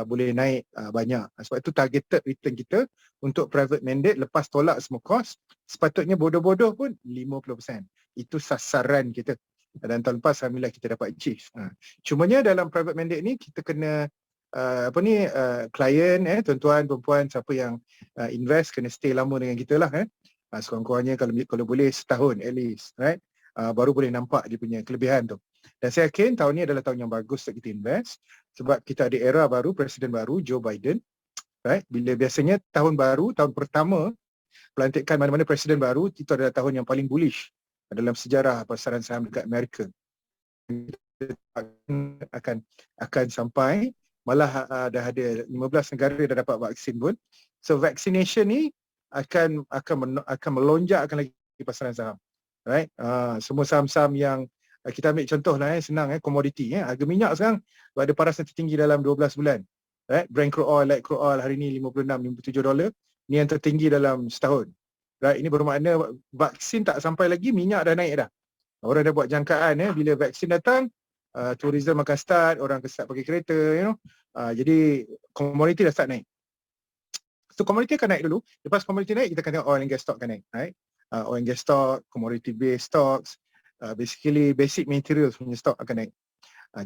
boleh naik banyak. Sebab itu targeted return kita untuk private mandate lepas tolak semua cost, sepatutnya bodoh-bodoh pun 50%. Itu sasaran kita. Dan tahun lepas alhamdulillah kita dapat achieve. Cumanya dalam private mandate ni kita kena klien, tuan-tuan, perempuan, siapa yang invest kena stay lama dengan kita lah. Sekurang-kurangnya kalau boleh setahun at least, right? Baru boleh nampak dia punya kelebihan tu. Dan saya yakin tahun ni adalah tahun yang bagus untuk kita invest sebab kita ada era baru, presiden baru, Joe Biden, right? Bila biasanya tahun baru, tahun pertama pelantikan mana-mana presiden baru, itu adalah tahun yang paling bullish dalam sejarah pasaran saham dekat Amerika. Akan sampai, malah dah ada 15 negara dah dapat vaksin pun. So vaccination ni akan melonjakkan lagi pasaran saham, right? Semua saham-saham yang kita ambil contoh lah, senang, komoditi. Harga minyak sekarang ada paras tertinggi dalam 12 bulan. Right? Brent crude oil, light crude oil hari ni $56-57. Ni yang tertinggi dalam setahun. Right? Ini bermakna vaksin tak sampai lagi, minyak dah naik dah. Orang dah buat jangkaan, bila vaksin datang, tourism akan start, orang akan start pakai kereta, jadi komoditi dah start naik. So komoditi akan naik dulu. Lepas komoditi naik, kita akan tengok oil and gas stock akan naik. Right? Oil and gas stock, commodity based stocks, basically basic materials punya stock akan naik.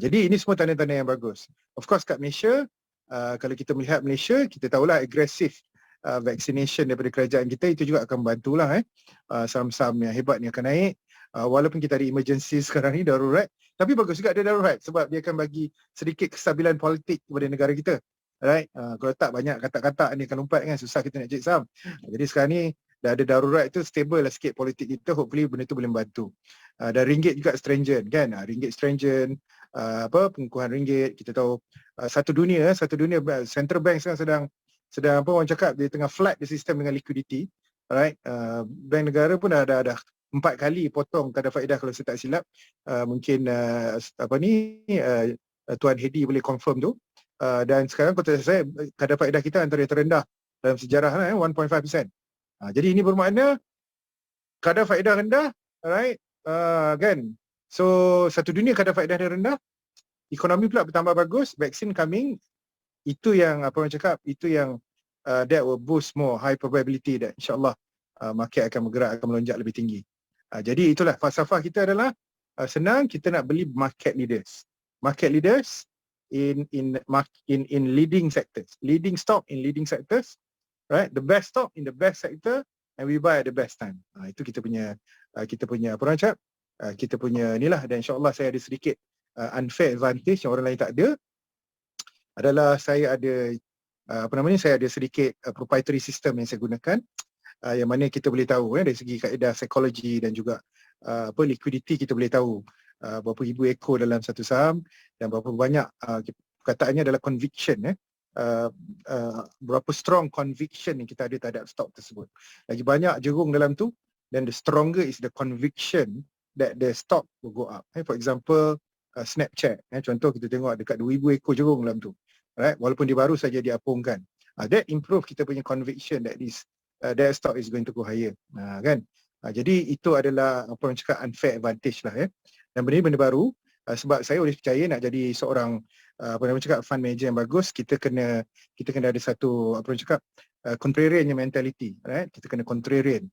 Jadi ini semua tanda-tanda yang bagus. Of course kat Malaysia, kalau kita melihat Malaysia, kita tahulah agresif vaccination daripada kerajaan kita, itu juga akan membantulah. Saham-saham yang hebat ni akan naik. Walaupun kita ada emergency sekarang ni, darurat, tapi bagus juga ada darurat sebab dia akan bagi sedikit kestabilan politik kepada negara kita. Right? Kalau tak, banyak kata-kata ni akan lompat kan, susah kita nak cek saham. Jadi sekarang ni dah ada darurat itu, stable lah sikit politik kita, hopefully benda tu boleh membantu. Dan ringgit juga stringent kan, ringgit stringent, pengukuhan ringgit, kita tahu satu dunia central bank sekarang sedang apa orang cakap, dia tengah flood the system dengan liquidity, right? Bank negara pun dah 4 kali potong kadar faedah kalau saya tak silap. Mungkin Tuan Hedi boleh confirm tu. Dan sekarang kata saya kadar faedah kita antara yang terendah dalam sejarah 1.5%. Jadi ini bermakna kadar faedah rendah, right? Kan? So satu dunia kadar faedah dia rendah, ekonomi pula bertambah bagus, vaksin coming, itu yang apa orang cakap, itu yang that will boost more, high probability that insyaAllah market akan bergerak, akan melonjak lebih tinggi. Jadi itulah falsafah kita adalah senang, kita nak beli market leaders in leading sectors, leading stock in leading sectors, right? The best stock in the best sector, and we buy at the best time. Itu kita punya apa orang cakap, kita punya inilah. Dan insyaAllah saya ada sedikit unfair advantage yang orang lain tak ada, adalah saya ada saya ada sedikit proprietary system yang saya gunakan, yang mana kita boleh tahu dari segi kaedah psikologi dan juga liquidity, kita boleh tahu berapa ribu ekor dalam satu saham dan berapa banyak perkataannya adalah conviction, berapa strong conviction yang kita ada terhadap stok tersebut. Lagi banyak jerung dalam tu, then the stronger is the conviction that the stock will go up. For example, Snapchat, contoh kita tengok dekat 2000 ekor jerung dalam tu, right? Walaupun dia baru saja diapungkan, that improve kita punya conviction that that stock is going to go higher, kan? Jadi itu adalah apa orang cakap unfair advantage lah, dan benda baru. Sebab saya boleh percaya nak jadi seorang fund manager yang bagus, kita kena ada satu apa orang cakap contrarian mentality, right? Kita kena contrarian.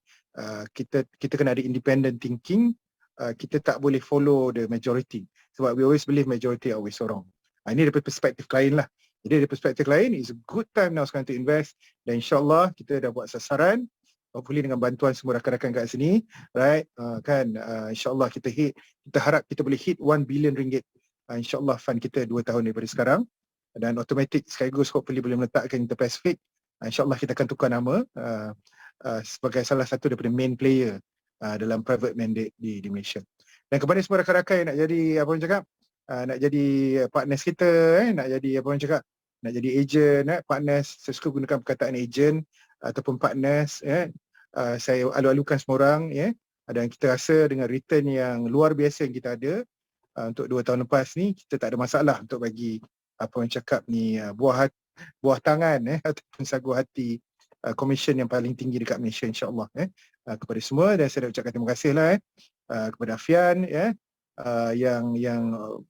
kita kena ada independent thinking. Kita tak boleh follow the majority, sebab we always believe majority always wrong. Ini dari perspektif klien lah. Jadi dari perspektif klien, is a good time now sekarang to invest, dan insyaAllah kita dah buat sasaran, hopefully dengan bantuan semua rakan-rakan kat sini, right, insyaAllah kita harap kita boleh hit 1 billion ringgit, insyaAllah fund kita 2 tahun daripada sekarang, dan automatic sekaligus hopefully boleh meletakkan Interpacific. InsyaAllah kita akan tukar nama sebagai salah satu daripada main player dalam private mandate di Malaysia. Dan kepada semua rakan-rakan yang nak jadi apa orang cakap, nak jadi partners kita, nak jadi apa orang cakap, nak jadi agent, partners, saya suka gunakan perkataan agent ataupun partners, saya alu-alukan semua orang, dan kita rasa dengan return yang luar biasa yang kita ada untuk 2 tahun lepas ni, kita tak ada masalah untuk bagi apa orang cakap ni buah tangan ataupun sagu hati commission yang paling tinggi dekat Malaysia, insyaAllah kepada semua. Dan saya nak ucapkan terima kasih lah kepada Afian yang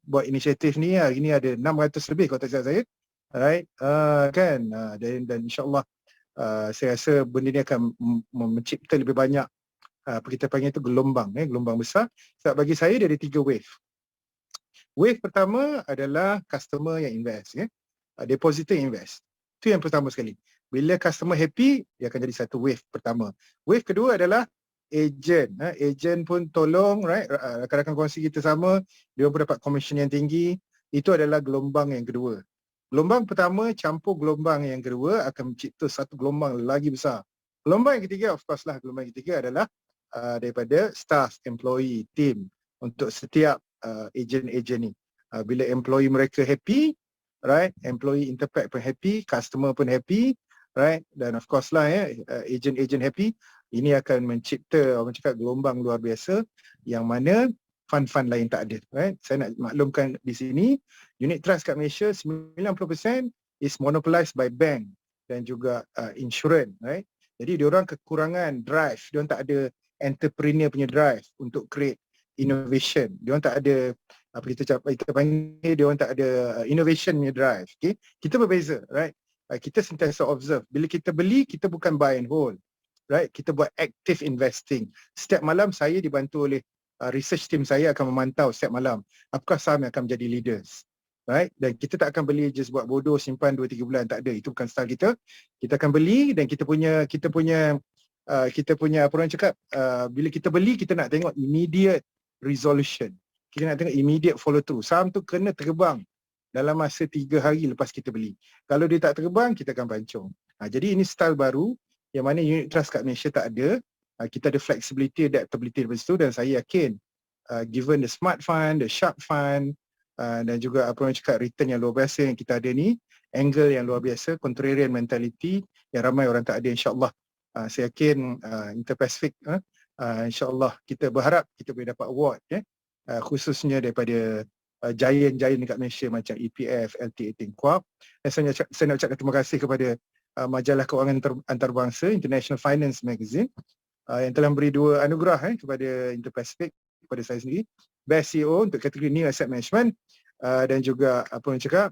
buat inisiatif ni. Hari ni ada 600 lebih kalau tak silap saya, alright, dan insyaAllah saya rasa benda ni akan mencipta lebih banyak apa kita panggil itu gelombang besar. Sebab bagi saya dia ada 3 wave. Wave pertama adalah customer yang invest, depositor invest. Itu yang pertama sekali. Bila customer happy, dia akan jadi satu wave pertama. Wave kedua adalah agent. Agent pun tolong, right? Rakan-rakan kongsi kita sama, dia pun dapat commission yang tinggi. Itu adalah gelombang yang kedua. Gelombang pertama campur gelombang yang kedua akan mencipta satu gelombang lagi besar. Gelombang yang ketiga, of course lah, gelombang yang ketiga adalah daripada staff, employee, team untuk setiap agent-agent ni. Bila employee mereka happy, right? Employee Interpac pun happy, customer pun happy, right? Dan of course lah agent-agent happy, ini akan mencipta orang cakap gelombang luar biasa yang mana fund-fund lain tak ada, right? Saya nak maklumkan di sini, unit trust kat Malaysia 90% is monopolized by bank dan juga insurance, right? Jadi diorang kekurangan drive, diorang tak ada entrepreneur punya drive untuk create innovation. Diorang tak ada apa kita panggil, diorang tak ada innovation punya drive. Okay? Kita berbeza, right? Kita sentiasa observe. Bila kita beli, kita bukan buy and hold, right? Kita buat active investing. Setiap malam saya dibantu oleh research team saya akan memantau setiap malam apakah saham yang akan menjadi leaders, right? Dan kita tak akan beli just buat bodoh simpan 2-3 bulan, tak ada. Itu bukan style kita. Kita akan beli dan kita punya apa orang cakap, bila kita beli kita nak tengok immediate resolution. Kita nak tengok immediate follow through. Saham tu kena terbang dalam masa 3 hari lepas kita beli. Kalau dia tak terbang, kita akan pancung. Jadi ini style baru yang mana unit trust kat Malaysia tak ada. Kita ada flexibility, adaptability di situ, dan saya yakin given the smart fund, the sharp fund, dan juga apa orang cakap return yang luar biasa yang kita ada ni, angle yang luar biasa, contrarian mentality yang ramai orang tak ada, insyaAllah. Saya yakin Interpacific, insyaAllah kita berharap kita boleh dapat award, khususnya daripada giant-giant dekat Malaysia macam EPF, LTA Corp. Saya nak ucapkan terima kasih kepada majalah kewangan antarabangsa International Finance Magazine yang telah memberi 2 anugerah kepada Interpacific, kepada saya sendiri, Best CEO untuk kategori New Asset Management, dan juga apa orang cakap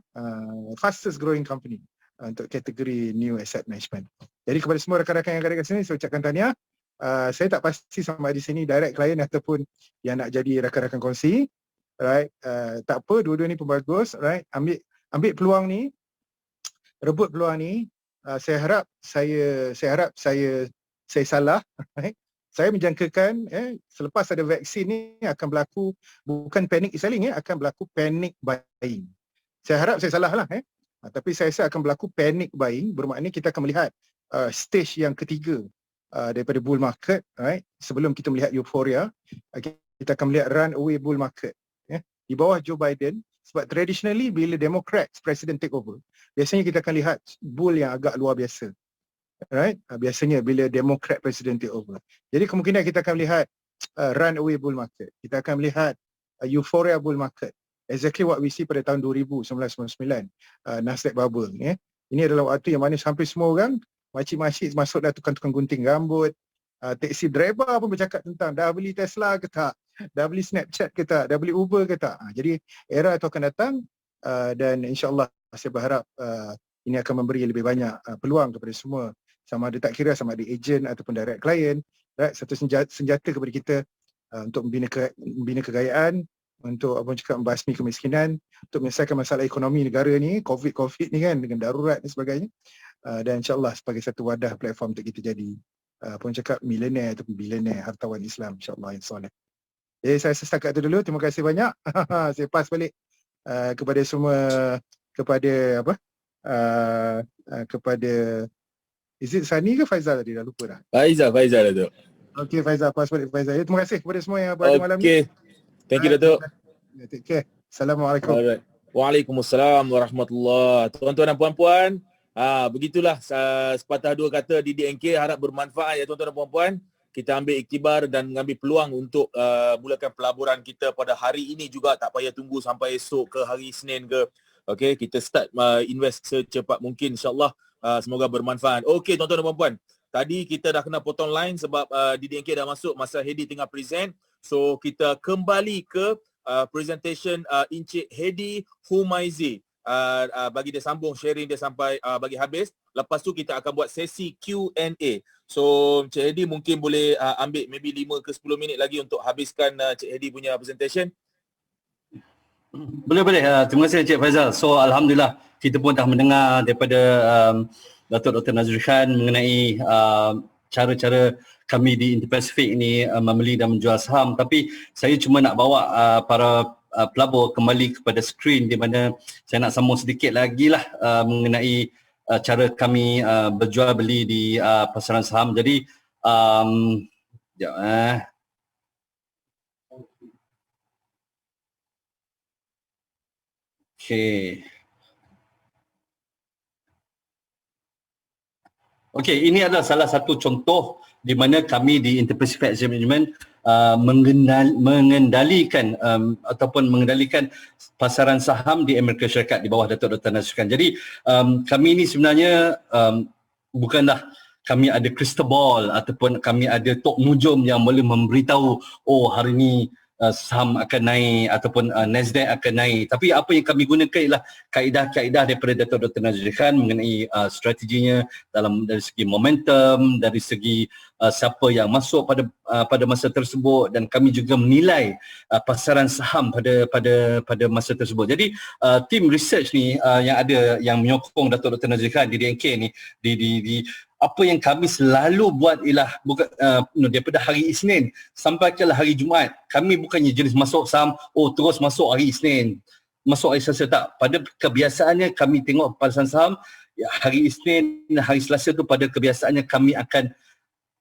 Fastest Growing Company untuk kategori New Asset Management. Jadi kepada semua rakan-rakan yang ada kat sini, saya ucapkan tahniah. Saya tak pasti sama di sini direct client ataupun yang nak jadi rakan-rakan kongsi, right? Tak apa, dua-dua ni pun bagus, right? Ambil peluang ni, rebut peluang ni. Saya harap saya salah, right? Saya menjangkakan selepas ada vaksin ni akan berlaku bukan panic selling, akan berlaku panic buying. Saya harap saya salah lah, tapi saya rasa akan berlaku panic buying, bermakna kita akan melihat stage yang ketiga daripada bull market, right? Sebelum kita melihat euphoria, kita akan melihat runaway bull market di bawah Joe Biden. Sebab traditionally bila Democrats president take over, biasanya kita akan lihat bull yang agak luar biasa, right? Biasanya bila Democrat president take over. Jadi kemungkinan kita akan melihat runaway bull market. Kita akan melihat euphoria bull market. Exactly what we see pada tahun 1999, Nasdaq bubble. Ini adalah waktu yang mana hampir semua orang, makcik-makcik masuk dah tukang-tukang gunting rambut, taxi driver pun bercakap tentang dah beli Tesla ke tak, dah beli Snapchat ke tak, dah beli Uber ke tak. Jadi era itu akan datang, dan insyaAllah saya berharap ini akan memberi lebih banyak peluang kepada semua, sama ada tak kira sama ada agent ataupun direct client, right? Satu senjata kepada kita untuk membina kegayaan, untuk apa cakap membasmi kemiskinan, untuk menyelesaikan masalah ekonomi negara ni, COVID ni kan, dengan darurat dan sebagainya. Dan insyaAllah sebagai satu wadah platform untuk kita jadi apa cakap milioner ataupun bilioner hartawan Islam, insyaAllah yang soleh. Jadi saya setakat itu dulu. Terima kasih banyak. Saya pass balik kepada semua, kepada apa, kepada is it Sani ke Faizal tadi? Dah lupa dah. Faizal Datuk. Okey Faizal, pass balik Faizal. Ya, terima kasih kepada semua yang berada malam ni. Okey. Thank you Datuk. Take care. Assalamualaikum. Alright. Waalaikumsalam warahmatullahi. Tuan-tuan dan puan-puan, begitulah sepatah dua kata DDNK, harap bermanfaat ya tuan-tuan dan puan-puan. Kita ambil iktibar dan mengambil peluang untuk mulakan pelaburan kita pada hari ini juga, tak payah tunggu sampai esok ke hari Isnin ke. Okey, kita start invest secepat mungkin, insya-Allah. Semoga bermanfaat. Okey tuan-tuan dan puan-puan, tadi kita dah kena potong line sebab DDNK dah masuk masa Hedi tengah present. So kita kembali ke presentation Encik Hedi Humaizi. Bagi dia sambung sharing dia sampai bagi habis. Lepas tu kita akan buat sesi Q&A. So Encik Hedi mungkin boleh ambil maybe 5 ke 10 minit lagi untuk habiskan Encik Hedi punya presentation. Boleh. Terima kasih Encik Faizal. So alhamdulillah kita pun dah mendengar daripada Datuk Dr. Nazrul Khan mengenai cara-cara kami di Indo-Pacific ni membeli dan menjual saham. Tapi saya cuma nak bawa para pelabur kembali kepada skrin di mana saya nak sambung sedikit lagi lah mengenai cara kami berjual beli di pasaran saham. Jadi Okey, ini adalah salah satu contoh di mana kami di Indo-Pacific Asset Management mengendalikan ataupun mengendalikan pasaran saham di Amerika Syarikat di bawah Datuk Dr. Nazrul Khan. Jadi kami ini sebenarnya bukanlah kami ada crystal ball ataupun kami ada tok nujum yang boleh memberitahu hari ini saham akan naik ataupun Nasdaq akan naik. Tapi apa yang kami gunakan ialah kaedah-kaedah daripada Datuk Dr. Nazrul Khan mengenai strateginya dari segi momentum, dari segi siapa yang masuk pada masa tersebut, dan kami juga menilai pasaran saham pada masa tersebut. Jadi tim research ni yang menyokong Datuk Dr. Nazrul Khan di DNK ni di apa yang kami selalu buat ialah daripada hari Isnin sampai ke hari Jumaat, kami bukannya jenis masuk saham terus masuk hari Isnin, masuk hari Selasa, tak. Pada kebiasaannya kami tengok pasaran saham hari Isnin, hari Selasa tu pada kebiasaannya kami akan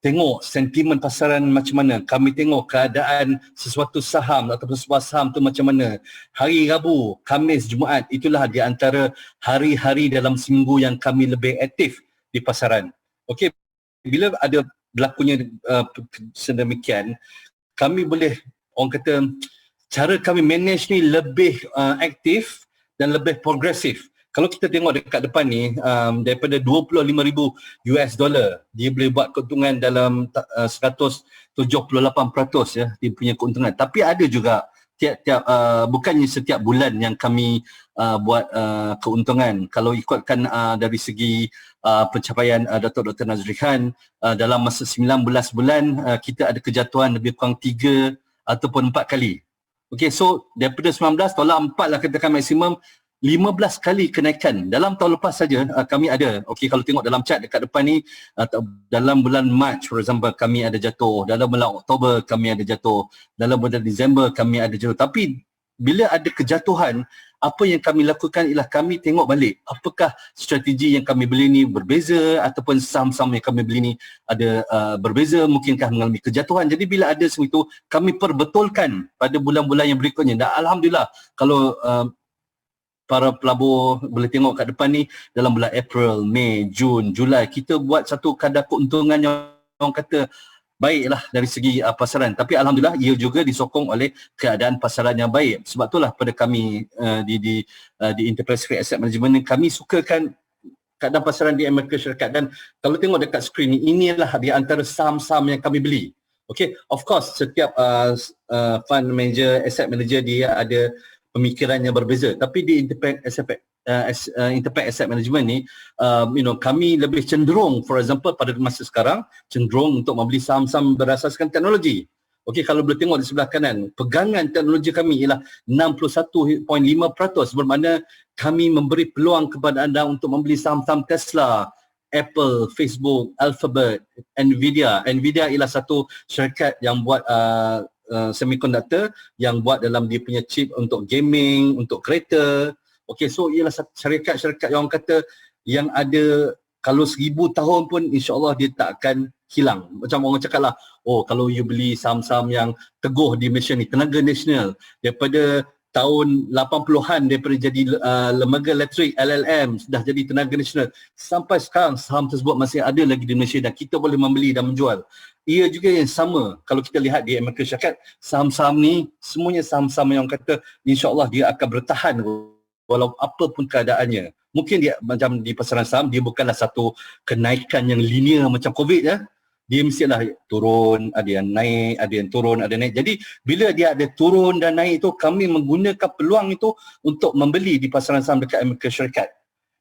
tengok sentimen pasaran macam mana, kami tengok keadaan sesuatu saham ataupun sebuah saham tu macam mana. Hari Rabu, Khamis, Jumaat, itulah di antara hari-hari dalam seminggu yang kami lebih aktif di pasaran. Okey, bila ada berlakunya sedemikian, kami boleh, orang kata, cara kami manage ni lebih aktif dan lebih progresif. Kalau kita tengok dekat depan ni, daripada 25,000 US dollar, dia boleh buat keuntungan dalam 178% ya, dia punya keuntungan. Tapi ada juga tiap-tiap bukannya setiap bulan yang kami buat keuntungan. Kalau ikutkan dari segi pencapaian Datuk Dr. Nazrul Khan, dalam masa 19 bulan kita ada kejatuhan lebih kurang 3 ataupun 4 kali. Okey, so daripada 19 tolak 4 lah katakan maksimum, 15 kali kenaikan. Dalam tahun lepas saja kami ada. Okey, kalau tengok dalam chart dekat depan ni, dalam bulan Mac for example kami ada jatuh, dalam bulan Oktober kami ada jatuh, dalam bulan Disember kami ada jatuh. Tapi bila ada kejatuhan, apa yang kami lakukan ialah kami tengok balik apakah strategi yang kami beli ni berbeza ataupun saham-saham yang kami beli ni ada berbeza, mungkinkah mengalami kejatuhan. Jadi bila ada semua itu, kami perbetulkan pada bulan-bulan yang berikutnya. Dan alhamdulillah, kalau para pelabur boleh tengok kat depan ni, dalam bulan April, Mei, Jun, Julai, kita buat satu kadar keuntungan yang orang kata baiklah dari segi pasaran. Tapi alhamdulillah ia juga disokong oleh keadaan pasaran yang baik. Sebab itulah pada kami di Indo-Pacific Asset Management, kami sukakan keadaan pasaran di Amerika Syarikat. Dan kalau tengok dekat skrin ni, inilah di antara saham-saham yang kami beli. Okay, of course setiap fund manager, asset manager, dia ada pemikiran yang berbeza. Tapi di Indo-Pacific Interpack Asset Management ni, kami lebih cenderung, for example pada masa sekarang, cenderung untuk membeli saham-saham berasaskan teknologi. Okey, kalau boleh tengok di sebelah kanan, pegangan teknologi kami ialah 61.5%, bermakna kami memberi peluang kepada anda untuk membeli saham-saham Tesla, Apple, Facebook, Alphabet, Nvidia. Nvidia ialah satu syarikat yang buat semiconductor, yang buat dalam dia punya chip untuk gaming, untuk kereta. Okey, so ialah syarikat-syarikat yang orang kata yang ada kalau 1000 tahun pun insya-Allah dia tak akan hilang. Macam orang cakap lah, oh kalau you beli saham-saham yang teguh di Malaysia ni, Tenaga Nasional, daripada tahun 80-an daripada jadi lembaga elektrik LLM sudah jadi Tenaga Nasional, sampai sekarang saham tersebut masih ada lagi di Malaysia dan kita boleh membeli dan menjual. Ia juga yang sama kalau kita lihat di Amerika Syarikat, saham-saham ni semuanya saham-saham yang kata insya-Allah dia akan bertahan walau apa pun keadaannya. Mungkin dia macam di pasaran saham, dia bukanlah satu kenaikan yang linear macam COVID ya. Dia mestilah turun, ada yang naik, ada yang turun, ada naik. Jadi bila dia ada turun dan naik itu, kami menggunakan peluang itu untuk membeli di pasaran saham dekat Amerika Syarikat.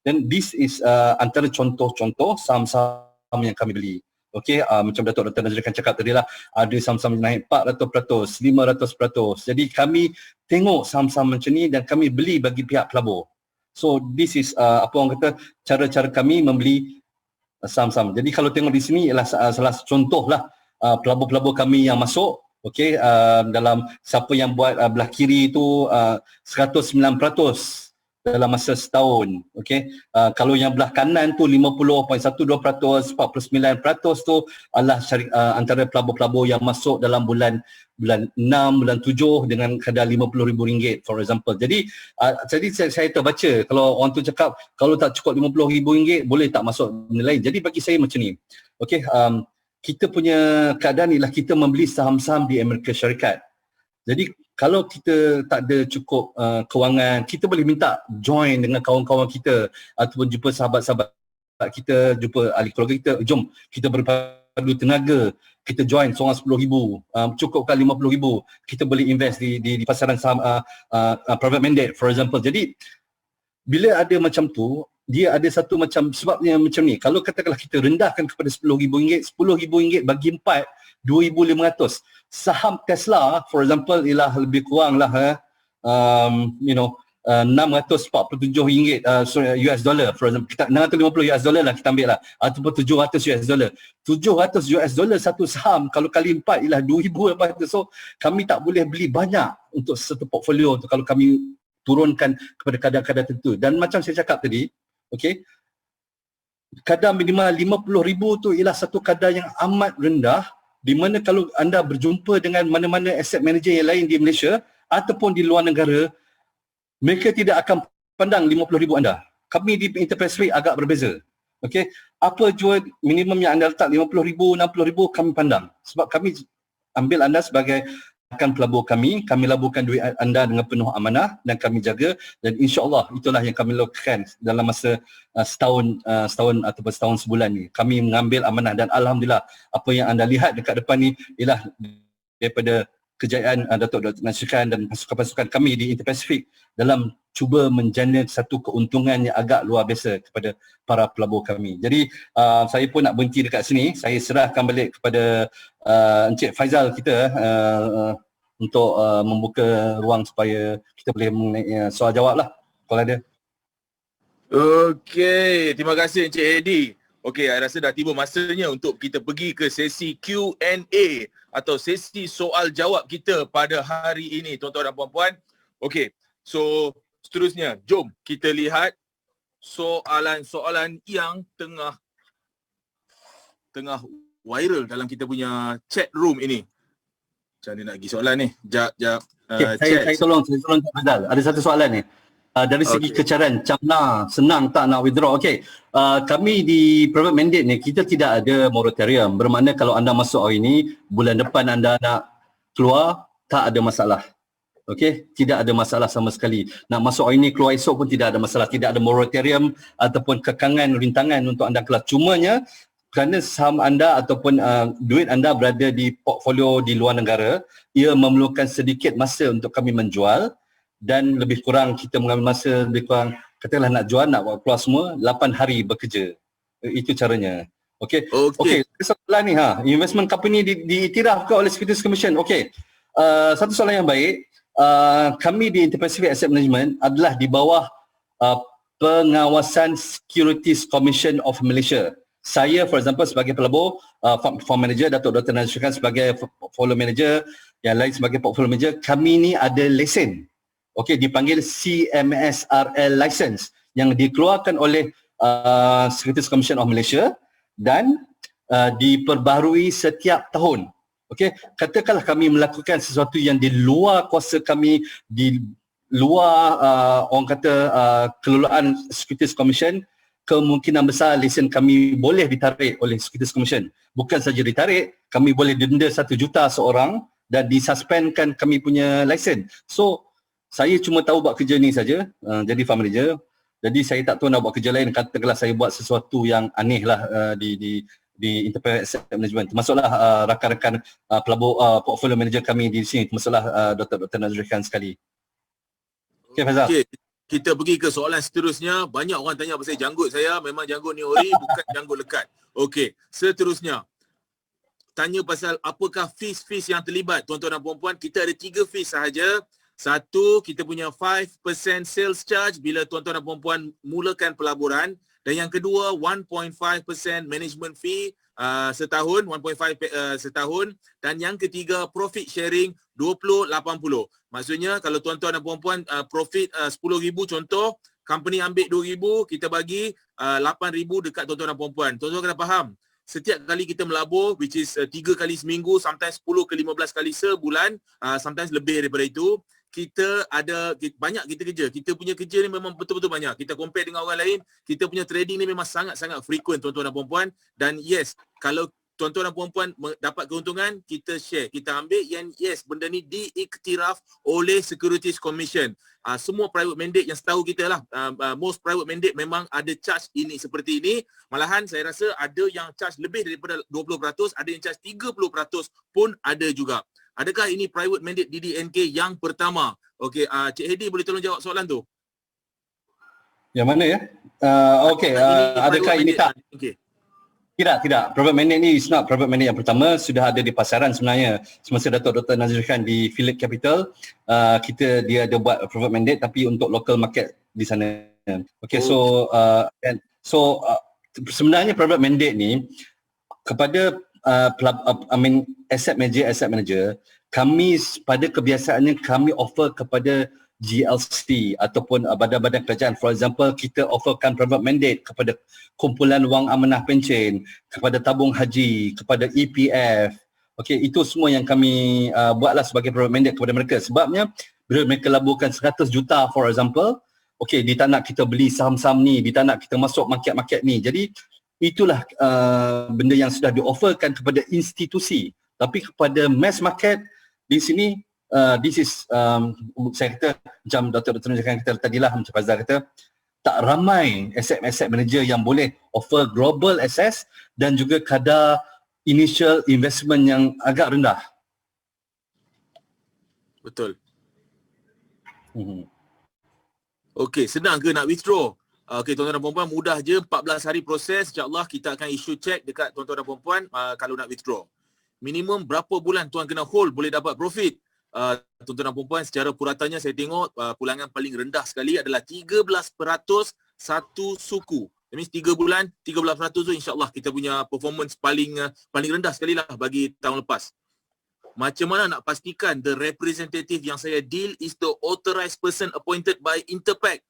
Dan this is antara contoh-contoh saham-saham yang kami beli. Okey, macam Datuk Dr. Nazri kan cakap tadi lah, ada saham-saham naik 400%, 500%. Jadi kami tengok saham-saham macam ni dan kami beli bagi pihak pelabur. So this is apa orang kata cara-cara kami membeli saham-saham. Jadi kalau tengok di sini ialah salah contoh lah pelabur-pelabur kami yang masuk. Okey, dalam siapa yang buat belah kiri itu 109% dalam masa setahun. Okey, kalau yang belah kanan tu 50.12%, 49% tu adalah antara pelabur-pelabur yang masuk dalam bulan 6, bulan 7 dengan kadar RM50,000 for example. Jadi saya terbaca kalau orang tu cakap kalau tak cukup RM50,000 boleh tak masuk benda lain. Jadi bagi saya macam ni. Okey, kita punya keadaan ialah kita membeli saham-saham di Amerika Syarikat. Jadi kalau kita tak ada cukup kewangan, kita boleh minta join dengan kawan-kawan kita ataupun jumpa sahabat-sahabat kita, jumpa ahli keluarga kita, jom kita berpadu tenaga, kita join seorang RM10,000, cukupkan RM50,000, kita boleh invest di pasaran saham private mandate for example. Jadi bila ada macam tu, dia ada satu macam sebabnya macam ni. Kalau katakanlah kita rendahkan kepada RM10,000, RM10,000 bagi 4, 2,500. Saham Tesla for example ialah lebih kurang lah $647 US dollar for example. Kita $650 lah kita ambil lah, ataupun $700. $700 satu saham, kalau kali 4 ialah 2,800. So kami tak boleh beli banyak untuk satu portfolio tu kalau kami turunkan kepada kadar-kadar tertentu. Dan macam saya cakap tadi, okey, kadar minimal RM50,000 tu ialah satu kadar yang amat rendah, di mana kalau anda berjumpa dengan mana-mana asset manager yang lain di Malaysia ataupun di luar negara, mereka tidak akan pandang RM50,000 anda. Kami di Interpacific agak berbeza. Okey, apa jua minimum yang anda letak RM50,000, RM60,000 kami pandang. Sebab kami ambil anda sebagai akan pelabur kami laburkan duit anda dengan penuh amanah dan kami jaga, dan insya-Allah itulah yang kami lakukan dalam masa setahun ataupun setahun sebulan ni. Kami mengambil amanah dan alhamdulillah apa yang anda lihat dekat depan ni ialah daripada kejayaan Datuk Dr. Nasir Khan dan pasukan-pasukan kami di Interpacific dalam cuba menjana satu keuntungan yang agak luar biasa kepada para pelabur kami. Jadi saya pun nak berhenti dekat sini. Saya serahkan balik kepada Encik Faizal kita untuk membuka ruang supaya kita boleh mengenai soal jawab lah kalau ada. Okey, terima kasih Encik Eddie. Okey, saya rasa dah tiba masanya untuk kita pergi ke sesi Q&A atau sesi soal jawab kita pada hari ini, tuan-tuan dan puan-puan. Okey, so seterusnya jom kita lihat soalan-soalan yang tengah viral dalam kita punya chat room ini. Macam mana nak pergi soalan ni? Jap. Saya tolong Fazal. Ada satu soalan ni. Dari segi kecaran, macam mana senang tak nak withdraw. Okey, kami di private mandate ni kita tidak ada moratorium. Bermakna kalau anda masuk hari ini, bulan depan anda nak keluar, tak ada masalah. Okey, tidak ada masalah sama sekali. Nak masuk hari ini, keluar esok pun tidak ada masalah. Tidak ada moratorium ataupun kekangan rintangan untuk anda keluar. Cumanya kerana saham anda ataupun duit anda berada di portfolio di luar negara, ia memerlukan sedikit masa untuk kami menjual dan lebih kurang kita mengambil masa lebih kurang katakanlah nak jual, nak buat keluar semua, 8 hari bekerja. Itu caranya. Okey. Soalan ni, investment company diiktirafkan oleh Securities Commission. Okey. Satu soalan yang baik. Kami di Inter-Pacific Asset Management adalah di bawah pengawasan Securities Commission of Malaysia. Saya for example sebagai pelabur, fund manager, Datuk Dr. Nazri Khan sebagai portfolio manager, yang lain sebagai portfolio manager, kami ni ada lesen. Okey, dipanggil CMSRL license yang dikeluarkan oleh Securities Commission of Malaysia dan diperbaharui setiap tahun. Okey, katakanlah kami melakukan sesuatu yang di luar kuasa kami, di luar orang kata kelolaan Securities Commission, kemungkinan besar lesen kami boleh ditarik oleh Securities Commission. Bukan saja ditarik, kami boleh denda 1 juta seorang dan disuspendkan kami punya lesen. So, saya cuma tahu buat kerja ni saja, jadi fund manager. Jadi saya tak tahu nak buat kerja lain, katakanlah saya buat sesuatu yang aneh lah di Inter-Pacific Asset Management. Termasuklah rakan-rakan pelabur portfolio manager kami di sini, termasuklah Dr. Nazri Khan sekali. Okey Faizal. Okay. Kita pergi ke soalan seterusnya. Banyak orang tanya pasal janggut saya. Memang janggut ni ori, bukan janggut lekat. Okey, seterusnya. Tanya pasal apakah fees yang terlibat, tuan-tuan dan puan-puan. Kita ada 3 fees sahaja. Satu, kita punya 5% sales charge bila tuan-tuan dan puan-puan mulakan pelaburan. Dan yang kedua, 1.5% management fee setahun, 1.5 setahun. Dan yang ketiga, profit sharing 20-80. Maksudnya kalau tuan-tuan dan puan-puan profit 10,000 contoh, company ambil 2,000, kita bagi 8,000 dekat tuan-tuan dan puan-puan. Tuan-tuan kena faham, setiap kali kita melabur, which is 3 kali seminggu, sometimes 10 ke 15 kali sebulan, sometimes lebih daripada itu, kita ada banyak kita kerja. Kita punya kerja ni memang betul-betul banyak. Kita compare dengan orang lain, kita punya trading ni memang sangat-sangat frequent tuan-tuan dan puan-puan. Dan yes, kalau tuan-tuan dan puan-puan dapat keuntungan, kita share, kita ambil yang yes, benda ni diiktiraf oleh Securities Commission. Semua private mandate yang setahu kita lah, most private mandate memang ada charge ini seperti ini. Malahan saya rasa ada yang charge lebih daripada 20%, ada yang charge 30% pun ada juga. Adakah ini private mandate DDNK yang pertama? Okey, Cik Hedi boleh tolong jawab soalan tu? Yang mana ya? Okey, adakah ini tak? Okay. Tidak. Private mandate ni is not private mandate yang pertama, sudah ada di pasaran sebenarnya. Semasa Datuk Dr. Nazri Khan di Phillip Capital, dia ada buat private mandate tapi untuk local market di sana. Okay, so sebenarnya private mandate ni kepada asset manager, kami pada kebiasaannya kami offer kepada GLC ataupun badan-badan kerajaan. For example, kita offerkan private mandate kepada kumpulan wang amanah pencen, kepada tabung haji, kepada EPF. Okey, itu semua yang kami buatlah sebagai private mandate kepada mereka. Sebabnya bila mereka laburkan 100 juta for example, okey, dia tak nak kita beli saham-saham ni, dia tak nak kita masuk market-market ni. Jadi itulah benda yang sudah di-offerkan kepada institusi. Tapi kepada mass market di sini, this is saya kata macam Dr. Nazri Khan kata tadilah, macam Fazal kata, tak ramai asset manager yang boleh offer global access dan juga kadar initial investment yang agak rendah. Betul. Okey, senang ke nak withdraw? Okey, tuan-tuan dan puan-puan, mudah je, 14 hari proses. InsyaAllah kita akan issue check dekat tuan-tuan dan puan-puan kalau nak withdraw. Minimum berapa bulan tuan kena hold boleh dapat profit? Tuan-tuan dan puan-puan, secara puratannya saya tengok pulangan paling rendah sekali adalah 13% satu suku. That means 3 bulan, 13% tu insyaAllah kita punya performance paling rendah sekali lah bagi tahun lepas. Macam mana nak pastikan the representative yang saya deal is the authorized person appointed by Interpac?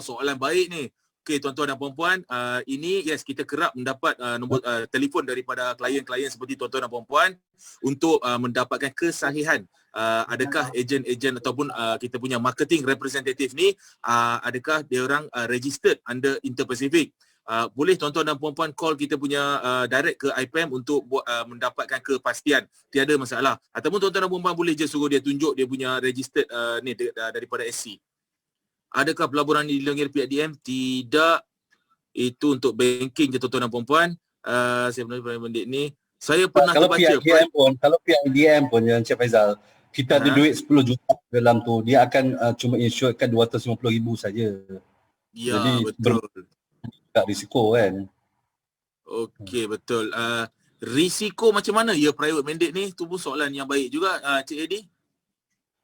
Soalan baik ni. Okey, tuan-tuan dan puan-puan, ini yes, kita kerap mendapat nombor telefon daripada klien-klien seperti tuan-tuan dan puan-puan untuk mendapatkan kesahihan. Adakah ejen-ejen ataupun kita punya marketing representative ni, adakah dia orang registered under Inter-Pacific? Boleh tuan-tuan dan puan-puan call kita punya direct ke IPM untuk mendapatkan kepastian. Tiada masalah. Ataupun tuan-tuan dan puan-puan boleh je suruh dia tunjuk dia punya registered ni daripada SC. Adakah pelaburan dilanggar pihak DM? Tidak. Itu untuk banking je tuan-tuan dan puan-puan. Saya pernah benda ni. Saya pernah kalau terbaca. Kalau pihak DM pun yang Encik Faizal, kita ada duit 10 juta dalam tu, dia akan cuma insurekan 250,000 saja. Ya, Jadi betul. tak risiko kan. Okey, betul. Risiko macam mana ya private mandate ni? Tu pun soalan yang baik juga, Cik Edi.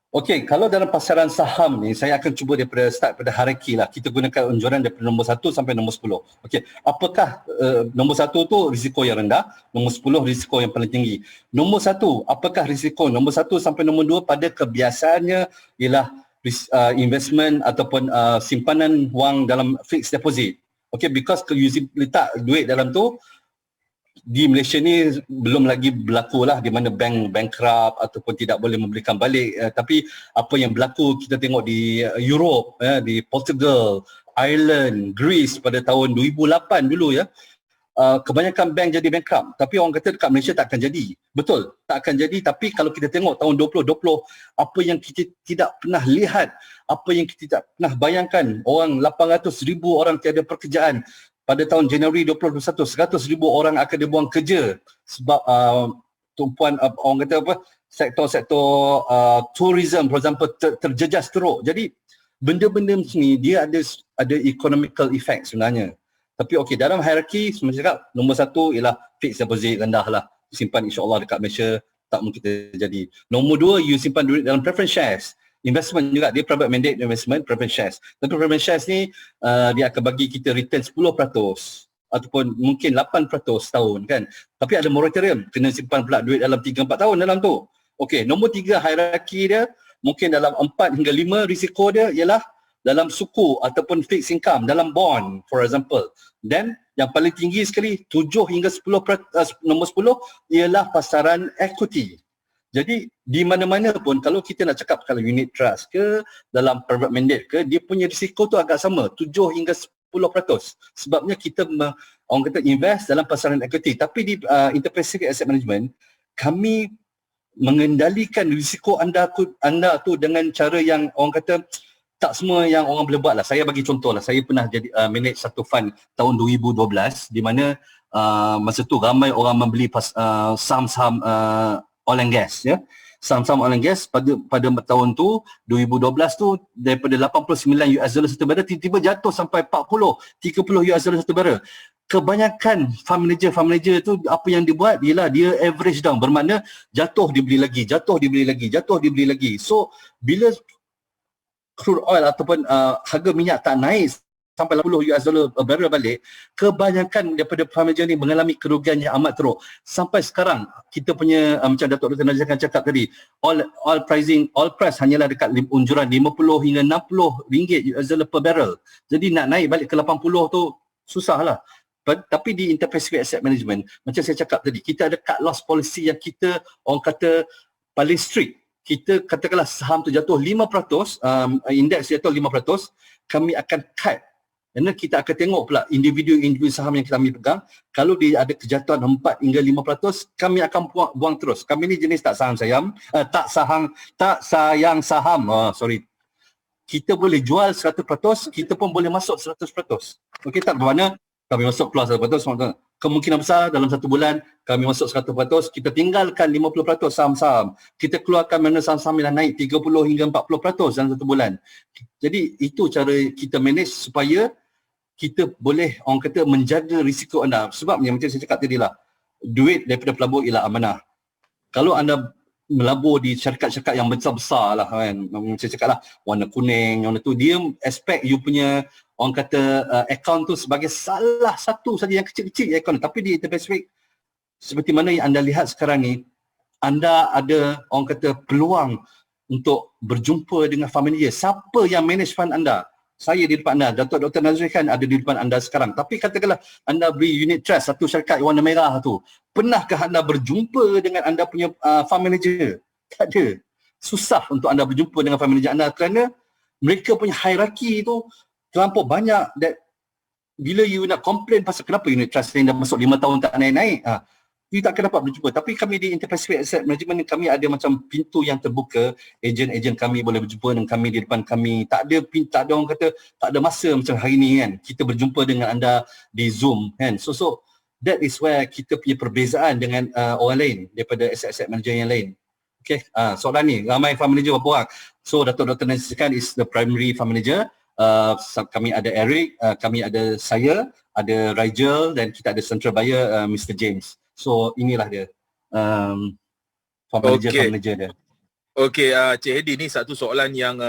Okey, kalau dalam pasaran saham ni, saya akan cuba daripada start pada hierarki lah. Kita gunakan anjuran daripada nombor 1 sampai nombor 10. Okey, apakah nombor 1 tu risiko yang rendah, nombor 10 risiko yang paling tinggi. Nombor 1, apakah risiko? Nombor 1 sampai nombor 2 pada kebiasaannya ialah investment ataupun simpanan wang dalam fixed deposit. Okey, because you letak duit dalam tu, di Malaysia ni belum lagi berlaku lah di mana bank bankrupt ataupun tidak boleh memberikan balik, tapi apa yang berlaku kita tengok di Europe, di Portugal, Ireland, Greece pada tahun 2008 dulu ya, kebanyakan bank jadi bankrupt, tapi orang kata dekat Malaysia tak akan jadi. Betul, tak akan jadi, tapi kalau kita tengok tahun 2020, apa yang kita tidak pernah lihat, apa yang kita tidak pernah bayangkan, orang 800,000 orang tiada pekerjaan. Pada tahun Januari 2021, 100,000 orang akan dibuang kerja sebab tumpuan orang kata apa, sektor-sektor tourism for example terjejas teruk. Jadi benda-benda macam ni dia ada economical effect sebenarnya. Tapi okey, dalam hierarki saya cakap nombor 1 ialah fixed deposit rendah lah. Simpan insya-Allah dekat Malaysia tak mungkin terjadi. Nombor 2, you simpan duit dalam preference shares. Investment juga, dia private mandate investment, preference shares. Tapi preference shares ni dia akan bagi kita return 10% ataupun mungkin 8% setahun kan. Tapi ada moratorium, kena simpan pula duit dalam 3-4 tahun dalam tu. Okey, nombor 3 hierarki dia mungkin dalam 4 hingga 5 risiko dia ialah dalam suku ataupun fixed income, dalam bond for example. Dan yang paling tinggi sekali 7 hingga 10%, nombor 10 ialah pasaran equity. Jadi di mana-mana pun kalau kita nak cakap kalau unit trust ke dalam private mandate ke, dia punya risiko tu agak sama, 7 hingga 10%. Sebabnya kita orang kata invest dalam pasaran equity. Tapi di Interpacific Asset Management, kami mengendalikan risiko anda tu dengan cara yang orang kata tak semua yang orang boleh buat lah. Saya bagi contoh lah, saya pernah jadi manage satu fund tahun 2012 di mana masa tu ramai orang membeli saham-saham oil and gas ya. Saham-saham oil and gas pada tahun tu 2012 tu daripada 89 US dollar satu barrel tiba-tiba jatuh sampai 40, 30 US dollar satu barrel. Kebanyakan fund manager tu apa yang dia buat ialah dia average down, bermakna jatuh dibeli lagi, jatuh dibeli lagi, jatuh dibeli lagi. So bila crude oil ataupun harga minyak tak naik sampai 80 US dollar barrel balik, kebanyakan daripada fund manager ni mengalami kerugian yang amat teruk. Sampai sekarang kita punya macam Datuk Dr. Nazir kan cakap tadi, oil price hanyalah dekat unjuran 50 hingga 60 ringgit US dollar per barrel. Jadi nak naik balik ke 80 tu susahlah. Tapi di Interpacific Asset Management, macam saya cakap tadi, kita ada cut loss policy yang kita orang kata paling strict. Kita katakanlah saham tu jatuh 5%, indeks jatuh 5%, kami akan cut. Kerana kita akan tengok pula individu saham yang kami pegang, kalau dia ada kejatuhan 4 hingga 5%, kami akan buang terus. Kami ni jenis tak sayang saham. Kita boleh jual 100%, kita pun boleh masuk 100%. Okey, tak bermakna kami masuk keluar 100%. Kemungkinan besar dalam satu bulan kami masuk 100%, kita tinggalkan 50% saham-saham. Kita keluarkan mana saham-saham yang naik 30 hingga 40% dalam satu bulan. Jadi itu cara kita manage supaya kita boleh orang kata menjaga risiko anda. Sebabnya macam saya cakap tadi lah, duit daripada pelabur ialah amanah. Kalau anda melabur di syarikat-syarikat yang besar-besar lah kan, macam saya cakap lah, warna kuning, warna tu, dia expect you punya orang kata account tu sebagai salah satu saja yang kecil-kecil account. Tapi di Interpacific, seperti mana yang anda lihat sekarang ni, anda ada orang kata peluang untuk berjumpa dengan fund manager. Siapa yang manage fund anda? Saya di depan anda, Datuk Dr. Nazri kan ada di depan anda sekarang. Tapi katakanlah anda beli unit trust, satu syarikat warna merah tu, pernahkah anda berjumpa dengan anda punya fund manager? Tak ada. Susah untuk anda berjumpa dengan fund manager anda kerana mereka punya hierarki tu terlampau banyak. That bila you nak complain pasal kenapa unit trust yang dah masuk 5 tahun tak naik-naik, you tak akan dapat berjumpa. Tapi kami di Interpacific Asset Management, kami ada macam pintu yang terbuka. Ejen-ejen kami boleh berjumpa dengan kami di depan kami. Tak ada orang kata tak ada masa macam hari ni kan, kita berjumpa dengan anda di Zoom kan. So that is where kita punya perbezaan dengan orang lain daripada asset manager yang lain. Okay, soalan ni ramai fund manager berapa orang? So Datuk Dr. Nazir kan is the primary fund manager. Kami ada Eric, kami ada saya, ada Rigel dan kita ada central buyer Mr. James. So inilah dia farm manager dia. Okey, Cik Hedi, ni satu soalan yang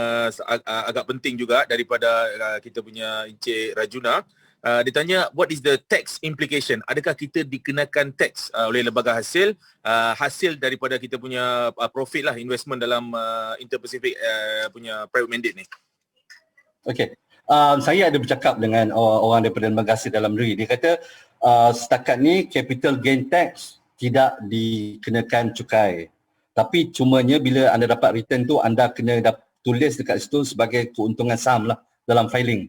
agak penting juga daripada kita punya Encik Rajuna. Dia tanya, what is the tax implication? Adakah kita dikenakan tax oleh lembaga hasil daripada kita punya profit lah, investment dalam Inter-Pacific punya private mandate ni? Okey. Saya ada bercakap dengan orang daripada lembaga hasil dalam negeri. Dia kata setakat ni capital gain tax tidak dikenakan cukai. Tapi cumanya bila anda dapat return tu, anda kena tulis dekat situ sebagai keuntungan saham lah dalam filing.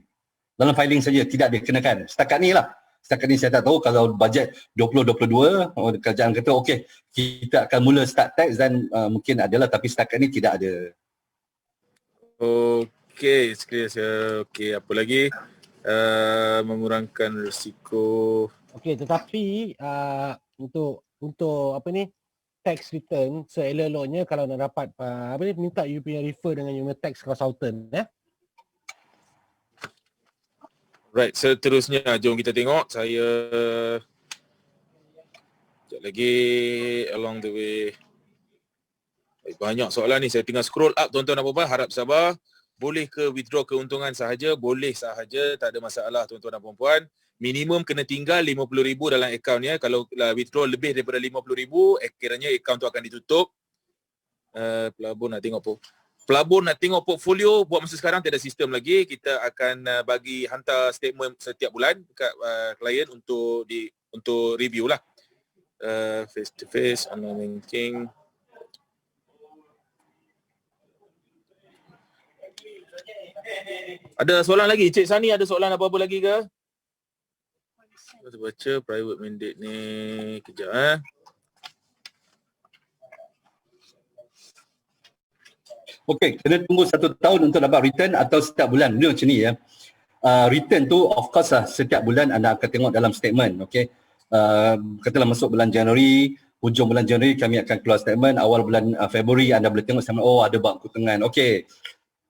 Dalam filing saja tidak dikenakan. Setakat ni lah. Setakat ni saya tak tahu kalau bajet 2022, kerajaan kata okey, kita akan mula start tax dan mungkin adalah, tapi setakat ni tidak ada. Okey, okey, apa lagi? Mengurangkan risiko. Okey, tetapi untuk apa ni, tax return seelok-eloknya kalau nak dapat minta you punya refer dengan you punya tax consultant Right, seterusnya jom kita tengok. Saya sekejap lagi along the way. Banyak soalan ni, saya tengah scroll up tuan-tuan dan puan-puan, harap sabar. Boleh ke withdraw keuntungan sahaja? Boleh sahaja, tak ada masalah tuan-tuan dan puan-puan. Minimum kena tinggal 50,000 dalam akaun ya. Kalau withdraw lebih daripada 50,000, kiranya akaun tu akan ditutup. Pelabur nak tengok portfolio, buat masa sekarang tak ada sistem lagi. Kita akan hantar statement setiap bulan dekat klien untuk review lah. Face to face, online banking. Ada soalan lagi? Cik Sani ada soalan apa-apa lagi ke? Baca private mandate ni kejap Okey, kena tunggu 1 tahun untuk dapat return atau setiap bulan. Dia macam ni ya. Return tu of course lah setiap bulan anda akan tengok dalam statement. Okey. Katalah masuk bulan Januari, hujung bulan Januari kami akan keluar statement, awal bulan Februari anda boleh tengok statement, oh ada buat keuntungan. Okey.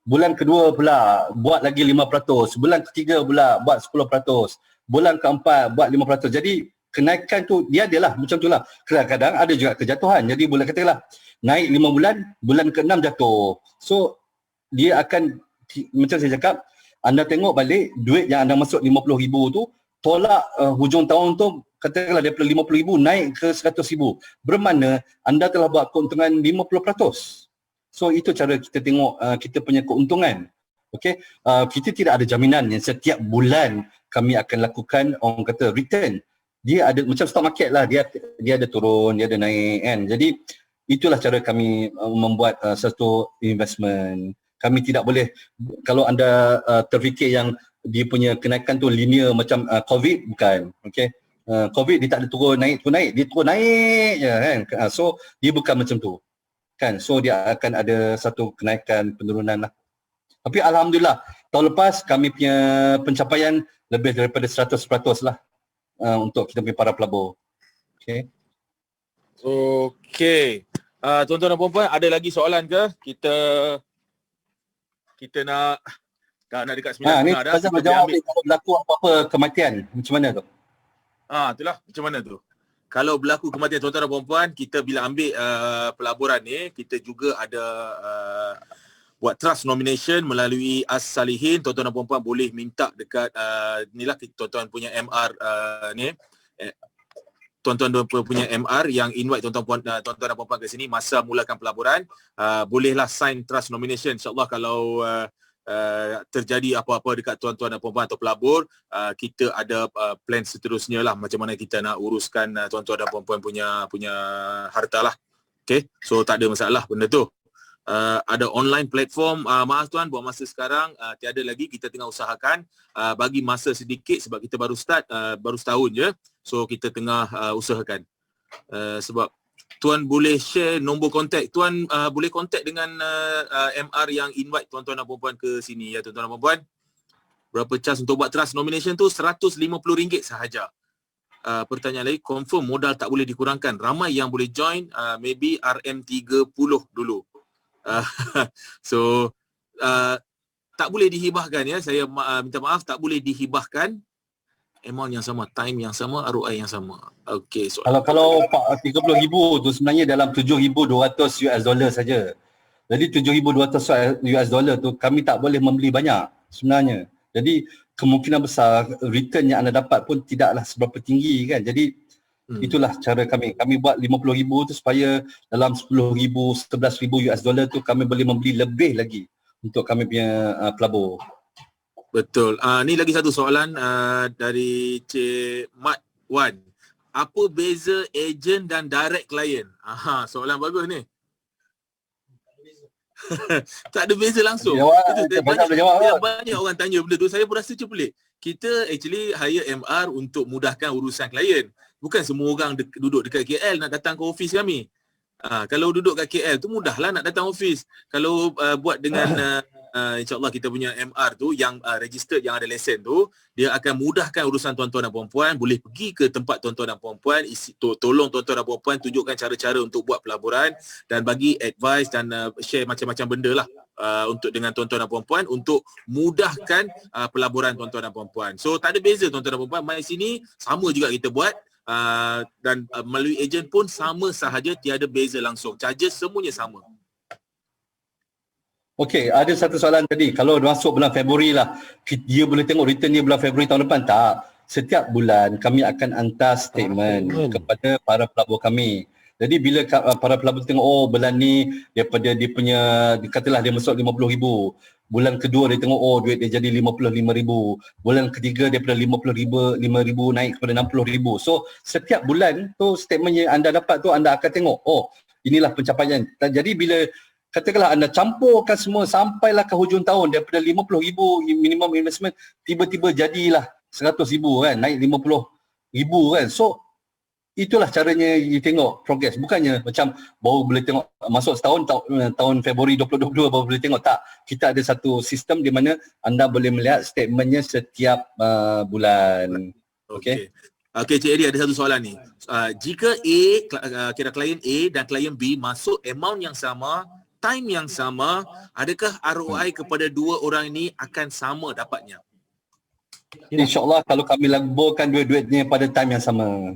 Bulan kedua pula buat lagi 5%, bulan ketiga pula buat 10%, bulan keempat buat 5%. Jadi kenaikan tu dia adalah macam tu lah. Kadang-kadang ada juga kejatuhan. Jadi boleh katalah naik 5 bulan, bulan ke-6 jatuh. So dia akan, macam saya cakap, anda tengok balik duit yang anda masuk 50,000 tu, tolak hujung tahun tu katakanlah daripada 50,000 naik ke 100,000. Bermakna anda telah buat keuntungan 50%. So itu cara kita tengok kita punya keuntungan. Okey, kita tidak ada jaminan yang setiap bulan kami akan lakukan orang kata return. Dia ada macam stock market lah, dia ada turun, dia ada naik kan. Jadi itulah cara kami membuat satu investment. Kami tidak boleh, kalau anda terfikir yang dia punya kenaikan tu linear macam COVID, bukan. Okey, COVID dia tak ada turun naik, dia turun naik je kan. So dia bukan macam tu kan. So dia akan ada satu kenaikan penurunan lah. Tapi alhamdulillah tahun lepas kami punya pencapaian lebih daripada 100% lah untuk kita punya para pelabur. Okey. Okey. Tuan-tuan dan puan-puan, ada lagi soalan ke? Kita nak dekat 9:30 ni dah. Kita jawab ni, kalau berlaku apa-apa kematian, macam mana tu? Itulah, macam mana tu? Kalau berlaku kematian tuan-tuan dan puan-puan, kita bila ambil pelaburan ni, kita juga ada buat trust nomination melalui As-Salihin. Tuan-tuan dan puan-puan boleh minta dekat inilah tuan-tuan punya MR ni. Tuan-tuan punya MR yang invite tuan-tuan dan puan-puan ke sini masa mulakan pelaburan, bolehlah sign trust nomination. InsyaAllah kalau terjadi apa-apa dekat tuan-tuan dan puan-puan atau pelabur, kita ada plan seterusnya lah macam mana kita nak uruskan tuan-tuan dan puan-puan punya harta lah. Okay, so tak ada masalah benda tu. Ada online platform, maaf tuan, buat masa sekarang tiada lagi, kita tengah usahakan bagi masa sedikit sebab kita baru start, baru setahun je. So kita tengah usahakan. Sebab tuan boleh share nombor kontak. Tuan boleh kontak dengan MR yang invite tuan-tuan dan puan-puan ke sini ya tuan-tuan dan puan-puan. Berapa charge untuk buat trust nomination tu? RM150 sahaja. Pertanyaan lagi, confirm modal tak boleh dikurangkan. Ramai yang boleh join, maybe RM30 dulu. So tak boleh dihibahkan ya. Saya minta maaf, tak boleh dihibahkan amount yang sama, time yang sama, ROI yang sama. Okey, so Kalau 30,000 tu sebenarnya dalam 7,200 US dollar saja. Jadi 7,200 US dollar tu kami tak boleh membeli banyak sebenarnya. Jadi kemungkinan besar return yang anda dapat pun tidaklah seberapa tinggi kan. Jadi itulah cara kami. Kami buat 50,000 tu supaya dalam 10,000, 11,000 US dollar tu kami boleh membeli lebih lagi untuk kami punya pelabur. betul. Ni lagi satu soalan dari Cik Mat Wan. Apa beza agent dan direct client? Soalan bagus ni. Tak ada beza langsung. Banyak orang tanya benda tu. Saya pun rasa macam pelik. Kita actually hire MR untuk mudahkan urusan klien. Bukan semua orang duduk dekat KL nak datang ke office kami. Kalau duduk kat KL tu mudahlah nak datang office. Kalau buat dengan insyaAllah kita punya MR tu yang registered, yang ada lesen tu, dia akan mudahkan urusan tuan-tuan dan puan-puan. Boleh pergi ke tempat tuan-tuan dan puan-puan, tolong tuan-tuan dan puan-puan tunjukkan cara-cara untuk buat pelaburan dan bagi advice dan share macam-macam benda lah untuk dengan tuan-tuan dan puan-puan untuk mudahkan pelaburan tuan-tuan dan puan-puan. So tak ada beza tuan-tuan dan puan-puan, mai sini sama juga kita buat. Dan melalui ejen pun sama sahaja, tiada beza langsung. Charges semuanya sama. Okey, ada satu soalan tadi. Kalau masuk bulan Februari lah, dia boleh tengok return dia bulan Februari tahun depan tak? Setiap bulan kami akan hantar statement kepada para pelabur kami. Jadi bila para pelabur tengok, oh bulan ni daripada dia punya, katalah dia masuk 50,000. Bulan kedua dia tengok, oh duit dia jadi 55,000. Bulan ketiga daripada 50,000 naik kepada 60,000. So setiap bulan tu statement yang anda dapat tu anda akan tengok, oh inilah pencapaian. Jadi bila katakanlah anda campurkan semua sampailah ke hujung tahun daripada 50,000 minimum investment tiba-tiba jadilah 100,000 kan, naik 50,000 kan. So itulah caranya you tengok progress. Bukannya macam baru boleh tengok masuk setahun tahun Februari 2022 baru boleh tengok. Tak, kita ada satu sistem di mana anda boleh melihat statementnya setiap bulan. Okey. Okey, Cik Edi ada satu soalan ni. Jika kira klien A dan klien B masuk amount yang sama, time yang sama, adakah ROI kepada dua orang ini akan sama dapatnya? InsyaAllah kalau kami laburkan duit-duitnya pada time yang sama.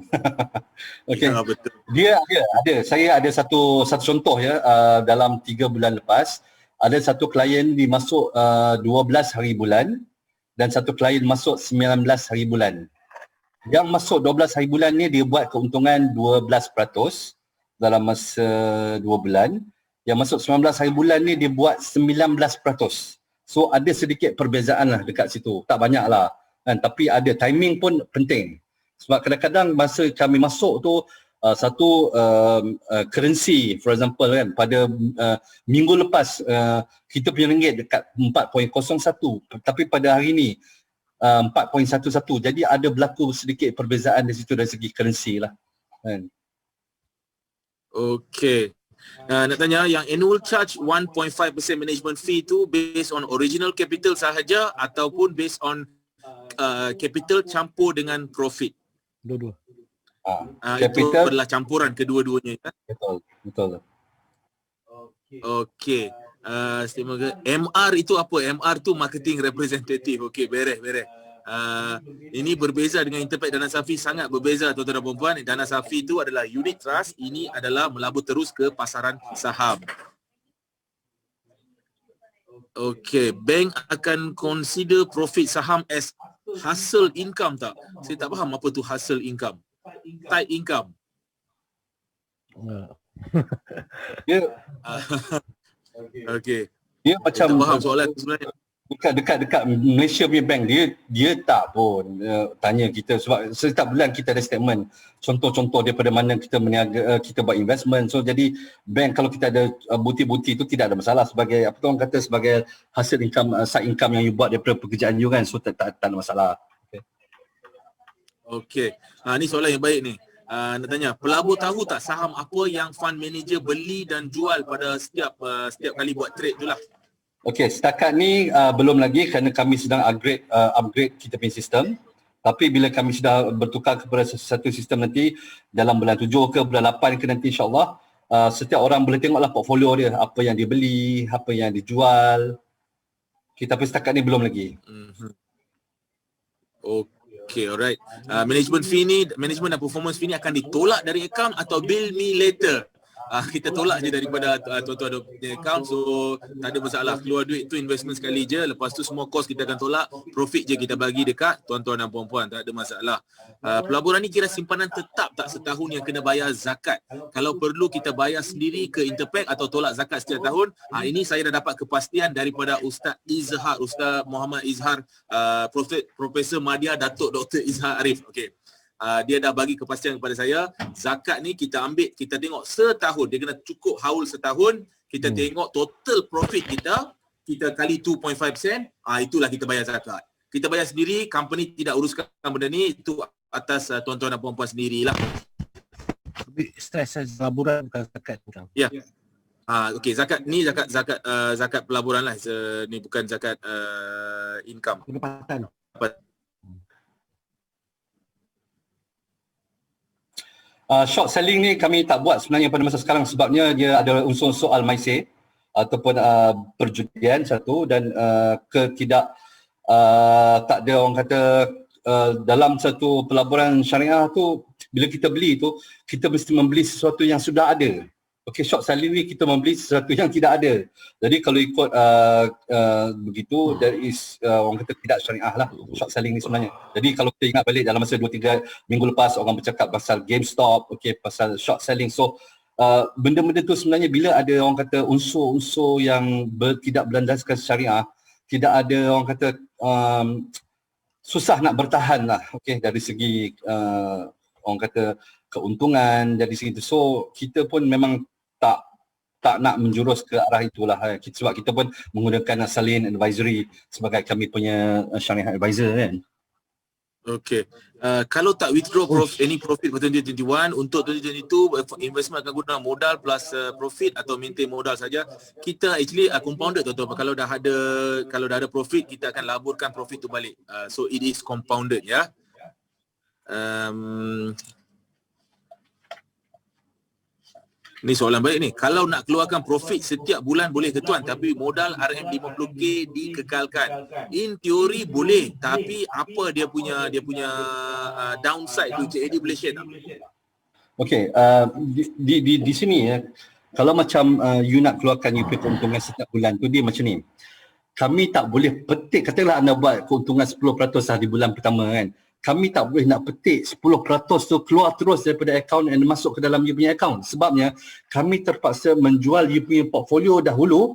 Okey. Ya, betul. Dia ada. Saya ada satu contoh ya, dalam 3 bulan lepas, ada satu klien dimasuk 12 hari bulan dan satu klien masuk 19 hari bulan. Yang masuk 12 hari bulan ni dia buat keuntungan 12% dalam masa 2 bulan. Yang masuk 19 hari bulan ni dia buat 19%. So ada sedikit perbezaan lah dekat situ. Tak banyak lah kan, tapi ada timing pun penting. Sebab kadang-kadang masa kami masuk tu satu currency for example kan, pada minggu lepas kita punya ringgit dekat 4.01 tapi pada hari ni 4.11. Jadi ada berlaku sedikit perbezaan di situ dari segi currency lah kan. Okey. Nak tanya, yang annual charge 1.5% management fee tu based on original capital sahaja ataupun based on capital campur dengan profit? Dua-dua. Capital itu adalah campuran kedua-duanya. Betul. Okey. MR itu apa? MR tu marketing representative. Okey, beres. Ini berbeza dengan Interpac Dana Safi, sangat berbeza tuan-tuan dan puan-puan. Dana Safi itu adalah unit trust, ini adalah melabur terus ke pasaran saham. Okey, bank akan consider profit saham as hustle income tak? Saya tak faham apa tu hustle income. Tight income. Okey. Dia macam tak faham soalan sebenarnya. Dekat Malaysia punya bank dia tak pun tanya kita, sebab setiap bulan kita ada statement contoh-contoh daripada mana kita meniaga, kita buat investment. So jadi bank kalau kita ada buti-buti itu tidak ada masalah sebagai apa orang kata sebagai hasil income, side income yang you buat daripada pekerjaan you kan. So tak ada masalah. Okey. Ni soalan yang baik ni. Nak tanya, pelabur tahu tak saham apa yang fund manager beli dan jual pada setiap kali buat trade tu lah? Okey, setakat ni belum lagi kerana kami sedang upgrade kita punya sistem. Tapi bila kami sudah bertukar kepada satu sistem nanti dalam bulan 7 ke bulan 8 ke nanti insyaAllah, setiap orang boleh tengoklah portfolio dia, apa yang dia beli, apa yang dijual. Kita pun setakat ni belum lagi. Okay, alright. Management fee ni, management dan performance fee ni akan ditolak dari account atau bill me later? Kita tolak je daripada tuan-tuan ada punya account, so tak ada masalah. Keluar duit tu investment sekali je, lepas tu semua cost kita akan tolak, profit je kita bagi dekat tuan-tuan dan puan-puan, tak ada masalah. Pelaburan ni kira simpanan tetap tak setahun yang kena bayar zakat. Kalau perlu kita bayar sendiri ke Interpack atau tolak zakat setiap tahun. Ini saya dah dapat kepastian daripada Ustaz Izhar, Ustaz Muhammad Izhar, Profesor Madya Datuk Dr. Izhar Arif. Okey. Dia dah bagi kepastian kepada saya, zakat ni kita ambil, kita tengok setahun, dia kena cukup haul setahun, kita tengok total profit kita kali 2.5%, itulah kita bayar zakat. Kita bayar sendiri, company tidak uruskan benda ni, itu atas tuan-tuan dan puan-puan sendirilah. Stress pelaburan bukan zakat income. Ya. Okey, zakat ni zakat pelaburan lah. Ni bukan zakat income. Pendapatan. Short selling ni kami tak buat sebenarnya pada masa sekarang sebabnya dia ada unsur-unsur al-maisir ataupun perjudian satu dan tak ada orang kata dalam satu pelaburan syariah tu bila kita beli tu kita mesti membeli sesuatu yang sudah ada. Okey, short selling ni kita membeli sesuatu yang tidak ada. Jadi kalau ikut begitu, there is orang kata tidak syariah lah short selling ni sebenarnya. Jadi kalau kita ingat balik dalam masa 2-3 minggu lepas orang bercakap pasal GameStop, okey, pasal short selling. So benda-benda tu sebenarnya bila ada orang kata unsur-unsur yang tidak berlandaskan syariah, tidak ada orang kata susah nak bertahan lah, okey, dari segi orang kata keuntungan dari segi itu. So kita pun memang tak nak menjurus ke arah itulah sebab kita pun menggunakan Salin Advisory sebagai kami punya syariah advisor kan. Okey. Kalau tak withdraw any profit for 2021, untuk 2022 investment akan guna modal plus profit atau maintain modal saja. Kita actually compounded tuan-tuan. Kalau dah ada profit, kita akan laburkan profit tu balik. So it is compounded ya. Ni soalan baik ni. Kalau nak keluarkan profit setiap bulan boleh ke tuan, tapi modal RM50K dikekalkan. In teori boleh, tapi apa dia punya downside tu, Cik Eddie boleh share tak? Okey, di sini ya, kalau macam you nak keluarkan you punya keuntungan setiap bulan tu dia macam ni. Kami tak boleh petik, katakanlah anda buat keuntungan 10% lah di bulan pertama kan. Kami tak boleh nak petik 10% tu keluar terus daripada akaun dan masuk ke dalam you punya akaun. Sebabnya kami terpaksa menjual you punya portfolio dahulu.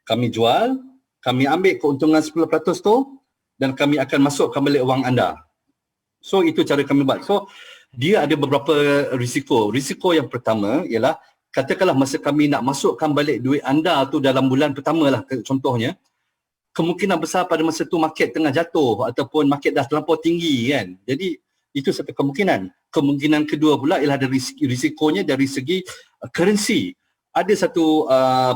Kami jual, kami ambil keuntungan 10% tu dan kami akan masukkan balik wang anda. So itu cara kami buat. So dia ada beberapa risiko. Risiko yang pertama ialah katakanlah masa kami nak masukkan balik duit anda tu dalam bulan pertama lah contohnya, kemungkinan besar pada masa tu market tengah jatuh ataupun market dah terlampau tinggi kan. Jadi itu satu kemungkinan. Kemungkinan kedua pula ialah dari risikonya dari segi currency. Ada satu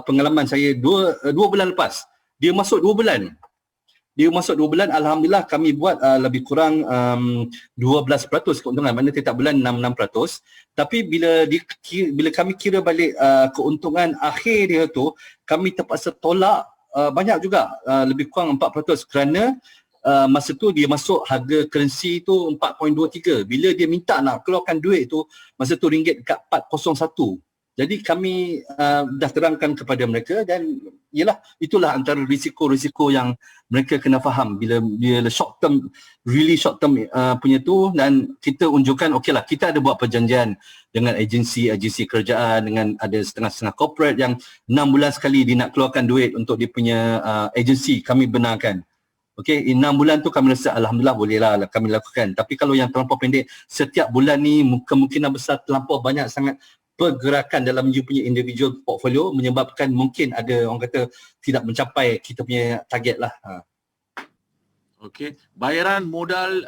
pengalaman saya dua bulan lepas. Dia masuk 2 bulan. Alhamdulillah kami buat lebih kurang 12% keuntungan. Maknanya setiap bulan 6%. Tapi bila kami kira balik keuntungan akhir dia tu, kami terpaksa tolak banyak juga, lebih kurang 4% kerana masa tu dia masuk harga currency tu 4.23. Bila dia minta nak keluarkan duit tu, masa tu ringgit dekat 401. Jadi kami dah terangkan kepada mereka dan itulah antara risiko-risiko yang mereka kena faham bila short term, really short term punya tu. Dan kita unjukkan okeylah kita ada buat perjanjian dengan agensi kerajaan, dengan ada setengah-setengah corporate yang 6 bulan sekali dia nak keluarkan duit untuk dia punya agensi, kami benarkan. Okey, 6 bulan tu kami rasa alhamdulillah bolehlah kami lakukan. Tapi kalau yang terlampau pendek, setiap bulan ni kemungkinan besar terlampau banyak sangat pergerakan dalam you punya individual portfolio menyebabkan mungkin ada orang kata tidak mencapai kita punya target lah. Okey, bayaran modal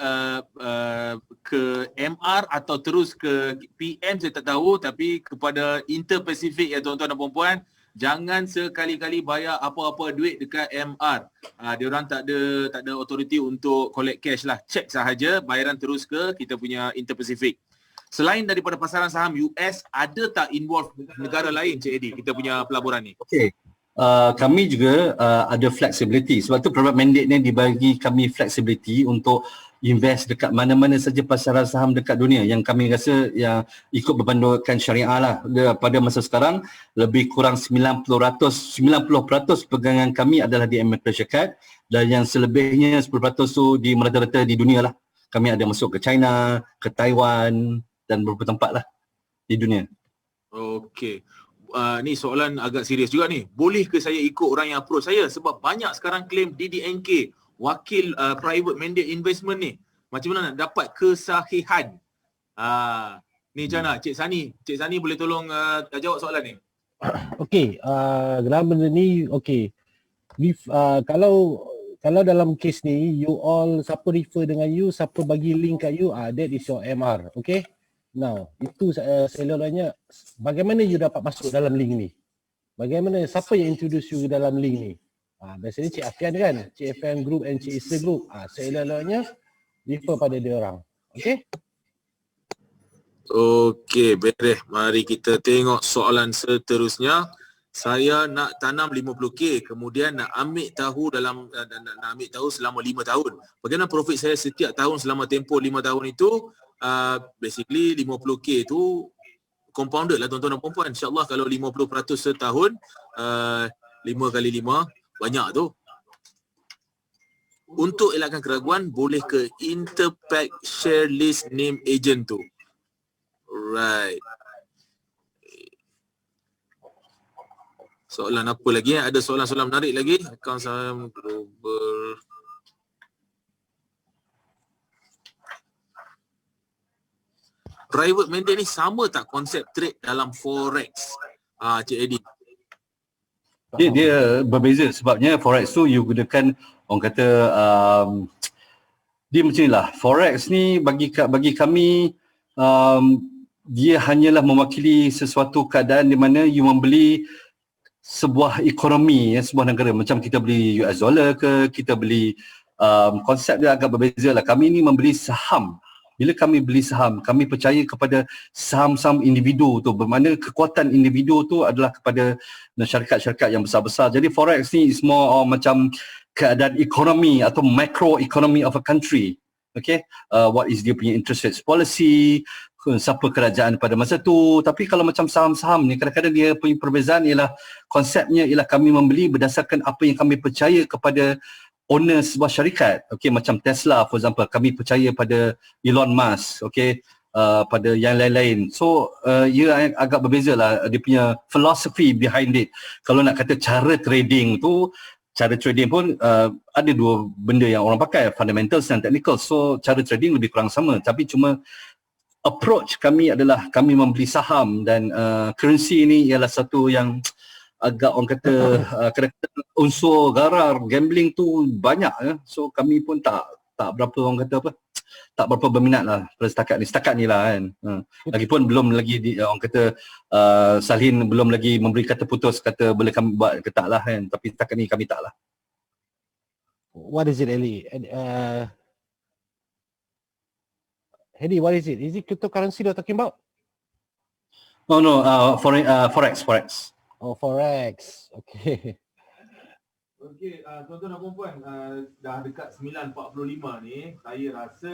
ke MR atau terus ke PM saya tak tahu, tapi kepada Inter-Pacific ya tuan-tuan dan puan-puan, jangan sekali-kali bayar apa-apa duit dekat MR. Diorang tak ada authority untuk collect cash lah. Cek sahaja bayaran terus ke kita punya Inter-Pacific. Selain daripada pasaran saham US, ada tak involve negara lain Cik Eddie kita punya pelaburan ni? Okey. kami juga ada flexibility. Sebab tu private mandate ni dibagi kami flexibility untuk invest dekat mana-mana saja pasaran saham dekat dunia yang kami rasa yang ikut berpandukan syariah lah. Pada masa sekarang lebih kurang 90% pegangan kami adalah di Amerika Syarikat dan yang selebihnya 10% tu di merata-rata di dunia lah. Kami ada masuk ke China, ke Taiwan dan beberapa tempat lah di dunia. Okey. Ni soalan agak serius juga ni. Boleh ke saya ikut orang yang approach saya? Sebab banyak sekarang claim DDNK, wakil private mandate investment ni. Macam mana nak dapat kesahihan? Ni macam mana? Cik Sani boleh tolong jawab soalan ni? Okey, dalam benda ni, okey. Kalau dalam kes ni, you all, siapa refer dengan you, siapa bagi link kat you, that is your MR, okay? Now, itu selalunya, bagaimana you dapat masuk dalam link ni? Bagaimana, siapa yang introduce you dalam link ni? Biasanya Cik Afian kan, Cik Afian Group and Cik Isra Group, selalunya refer pada dia orang, okay? Okey, beres. Mari kita tengok soalan seterusnya. Saya nak tanam 50k, kemudian nak ambil tahu selama 5 tahun. Bagaimana profit saya setiap tahun selama tempoh 5 tahun itu? Basically 50k tu compounded lah tuan-tuan dan puan-puan. InsyaAllah kalau 50% setahun, 5 kali 5 banyak tu. Untuk elakkan keraguan, boleh ke Interpack share list name agent tu? Right. Soalan apa lagi? Ada soalan-soalan menarik lagi? Akaun saham global. Private mandate ni sama tak konsep trade dalam forex? Cik Eddie. Dia berbeza sebabnya forex tu you gunakan, orang kata dia macam ni lah. Forex ni bagi kami dia hanyalah mewakili sesuatu keadaan di mana you membeli sebuah ekonomi, sebuah negara. Macam kita beli US dollar ke, kita beli konsep dia agak berbeza lah. Kami ni membeli saham. Bila kami beli saham, kami percaya kepada saham-saham individu tu. Bermakna kekuatan individu tu adalah kepada syarikat-syarikat yang besar-besar. Jadi forex ni is more macam keadaan ekonomi atau macro economy of a country. Okay, what is dia punya interest rate policy, siapa kerajaan pada masa tu. Tapi kalau macam saham-saham ni, kadang-kadang dia punya perbezaan ialah konsepnya ialah kami membeli berdasarkan apa yang kami percaya kepada owner sebuah syarikat. Okay, macam Tesla for example, kami percaya pada Elon Musk, okay, pada yang lain-lain. So ia agak berbeza lah dia punya philosophy behind it. Kalau nak kata cara trading tu, cara trading pun ada dua benda yang orang pakai, fundamentals dan technical. So cara trading lebih kurang sama, tapi cuma approach kami adalah kami membeli saham dan currency ni ialah satu yang agak orang kata kadang-kadang unsur garar, gambling tu banyak ya. So kami pun tak berapa orang kata apa, tak berapa berminat lah pada setakat ni lah kan. Lagipun belum lagi orang kata Salhin belum lagi memberi kata putus, kata boleh kami buat ke tak lah kan. Tapi setakat ni kami tak lah. What is it, Eli? Hedi, what is it? Is it cryptocurrency you're talking about? No, forex. Oh, forex. Okay. Okey, tuan-tuan dan puan-puan, dah dekat 9.45 ni, saya rasa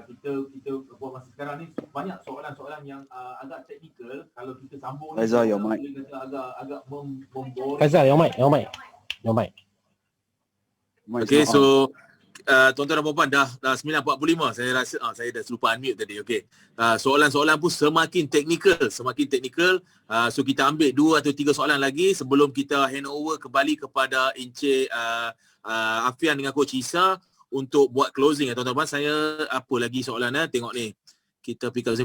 kita buat masa sekarang ni banyak soalan-soalan yang agak teknikal. Kalau kita sambung Faizal, your mic. boleh kata agak memboring. Faizal, your mic. Okey, so tuan-tuan dan puan-puan, dah 9.45. Saya rasa saya dah lupa unmute tadi. Okey. Soalan-soalan pun semakin teknikal. So kita ambil 2 atau 3 soalan lagi sebelum kita hand over kembali kepada Encik Afian dengan Coach Isa untuk buat closing. Tuan-tuan, saya apa lagi soalan tengok ni. Kita pick up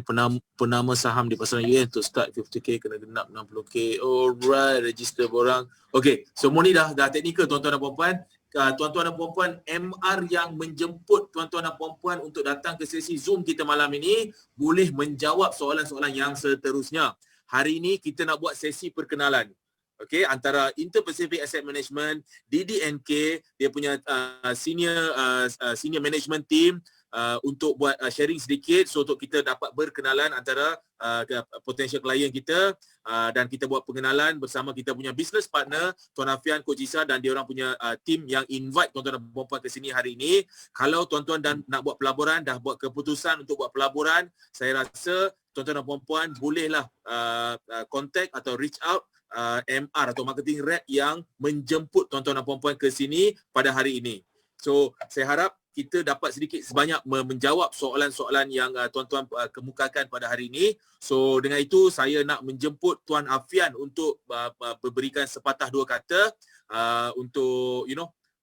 penama saham di pasaran US untuk start 50k kena genap 60k. Alright, register borang. Okey, semua ni dah teknikal tuan-tuan dan puan-puan. Tuan-tuan dan puan-puan, MR yang menjemput tuan-tuan dan puan-puan untuk datang ke sesi Zoom kita malam ini boleh menjawab soalan-soalan yang seterusnya. Hari ini kita nak buat sesi perkenalan. Okey, antara Inter-Pacific Asset Management, DDNK, dia punya senior management team untuk buat sharing sedikit so untuk kita dapat berkenalan antara potential klien kita dan kita buat pengenalan bersama kita punya business partner Tuan Afian, Coach Isa dan dia orang punya team yang invite tuan-tuan dan puan-puan ke sini hari ini. Kalau tuan-tuan dan nak buat pelaburan, dah buat keputusan untuk buat pelaburan, saya rasa tuan-tuan dan puan-puan bolehlah contact atau reach out MR atau marketing rep yang menjemput tuan-tuan dan puan-puan ke sini pada hari ini. So saya harap kita dapat sedikit sebanyak menjawab soalan-soalan yang tuan-tuan kemukakan pada hari ini. So dengan itu saya nak menjemput Tuan Afian untuk berikan sepatah dua kata untuk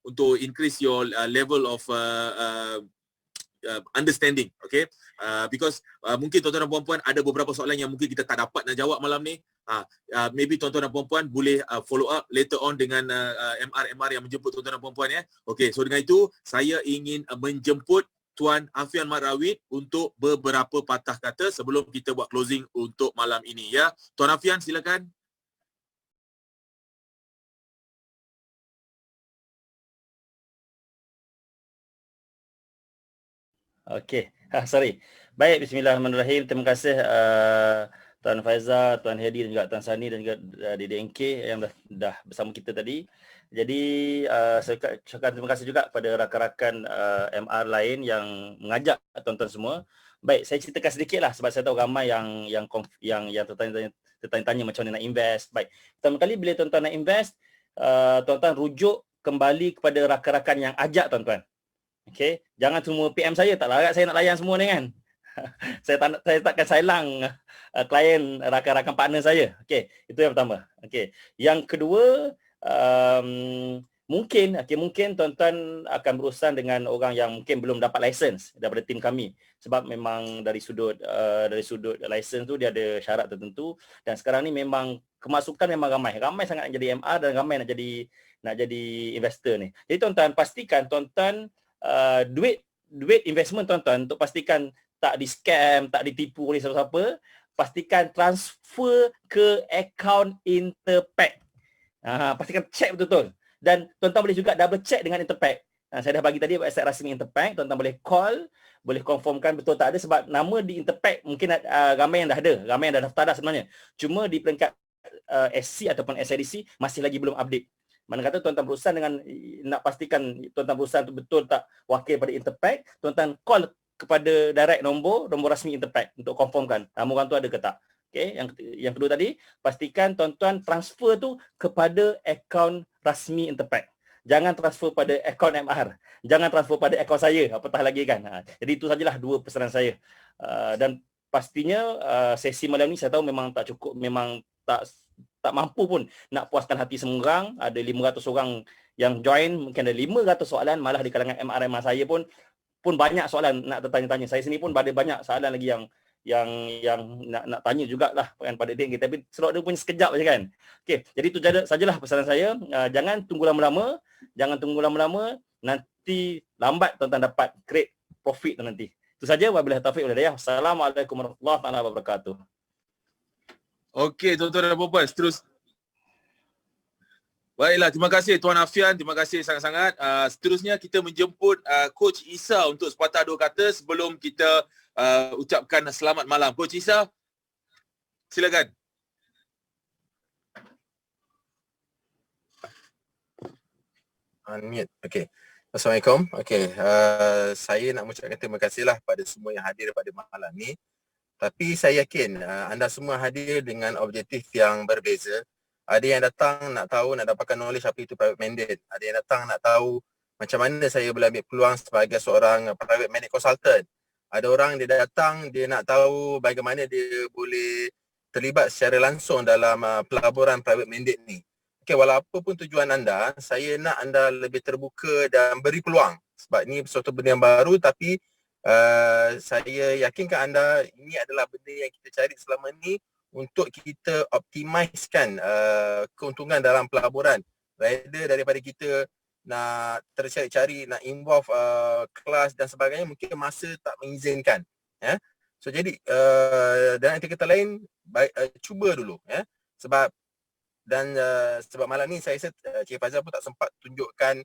untuk increase your level of understanding, okay? Because mungkin tuan-tuan dan puan-puan ada beberapa soalan yang mungkin kita tak dapat nak jawab malam ni. Maybe tuan-tuan dan puan-puan boleh follow up later on dengan MR yang menjemput tuan-tuan dan puan-puan ya. Okay, so dengan itu saya ingin menjemput Tuan Afian Rawit untuk beberapa patah kata sebelum kita buat closing untuk malam ini ya. Tuan Afian silakan. Okey, sorry. Baik, bismillahirrahmanirrahim. Terima kasih Tuan Faizal, Tuan Hedi dan juga Tuan Sani dan juga Dede NK yang dah bersama kita tadi. Jadi saya ucapkan terima kasih juga kepada rakan-rakan MR lain yang mengajak tuan-tuan semua. Baik, saya ceritakan sedikit lah sebab saya tahu ramai yang tertanya-tanya macam mana nak invest. Baik, pertama kali bila tuan-tuan nak invest, tuan-tuan rujuk kembali kepada rakan-rakan yang ajak tuan-tuan. Okey, jangan semua PM saya, tak larat saya nak layan semua ni kan. saya takkan sailang klien rakan-rakan partner saya. Okey, itu yang pertama. Okey, yang kedua mungkin tuan-tuan akan berurusan dengan orang yang mungkin belum dapat license daripada tim kami sebab memang dari sudut license tu dia ada syarat tertentu dan sekarang ni memang kemasukan memang ramai sangat nak jadi MR dan ramai nak jadi investor ni. Jadi tuan-tuan pastikan tuan-tuan duit investment tuan-tuan untuk pastikan tak di scam, tak ditipu oleh siapa-siapa, pastikan transfer ke akaun Interpac. Pastikan check betul-betul. Dan tuan-tuan boleh juga double check dengan Interpac. Saya dah bagi tadi website rasmi Interpac, tuan-tuan boleh call, boleh confirmkan betul tak ada sebab nama di Interpac mungkin ramai yang dah ada, ramai yang dah daftar dah sebenarnya. Cuma di peringkat SC ataupun SIDC masih lagi belum update. Mana kata tuan-tuan berurusan dengan nak pastikan tuan-tuan berurusan tu betul tak wakil pada Interpac, tuan-tuan call kepada direct nombor rasmi Interpac untuk confirmkan nama orang tu ada ke tak. Okey, yang kedua tadi, pastikan tuan-tuan transfer tu kepada akaun rasmi Interpac. Jangan transfer pada akaun MR. Jangan transfer pada akaun saya, apatah lagi kan. Jadi itu sajalah dua pesanan saya. Dan pastinya sesi malam ni saya tahu memang tak cukup, memang tak mampu pun nak puaskan hati semua orang. Ada 500 orang yang join, mungkin ada 500 soalan, malah di kalangan MR saya pun banyak soalan nak tertanya-tanya. Saya sini pun ada banyak soalan lagi yang nak tanya jugalah kan pada dia, tapi slot dia punya sekejap saja kan. Okey, jadi itu sajalah pesanan saya. Jangan tunggu lama-lama, nanti lambat tuan-tuan dapat create profit nanti. Itu saja, wabillahi taufiq wal hidayah. Assalamualaikum warahmatullahi wabarakatuh. Okey, tuan-tuan dan puan-puan, baiklah, terima kasih Tuan Afian, terima kasih sangat-sangat. Seterusnya kita menjemput Coach Isa untuk sepatah dua kata sebelum kita ucapkan selamat malam. Coach Isa, silakan. Unmute. Okey. Assalamualaikum. Okey, saya nak mengucapkan terima kasihlah pada semua yang hadir pada malam ni. Tapi saya yakin anda semua hadir dengan objektif yang berbeza. Ada yang datang nak tahu, nak dapatkan knowledge apa itu private mandate. Ada yang datang nak tahu macam mana saya boleh ambil peluang sebagai seorang private mandate consultant. Ada orang dia datang, dia nak tahu bagaimana dia boleh terlibat secara langsung dalam pelaburan private mandate ni. Okey, walaupun pun tujuan anda, saya nak anda lebih terbuka dan beri peluang. Sebab ni sesuatu benda yang baru, tapi saya yakinkan anda ini adalah benda yang kita cari selama ni untuk kita optimiskan keuntungan dalam pelaburan. Rather daripada kita nak tercari-cari, nak involve kelas dan sebagainya, mungkin masa tak mengizinkan. So jadi dan kata lain, cuba dulu. Sebab malam ni saya Cik Fazal pun tak sempat tunjukkan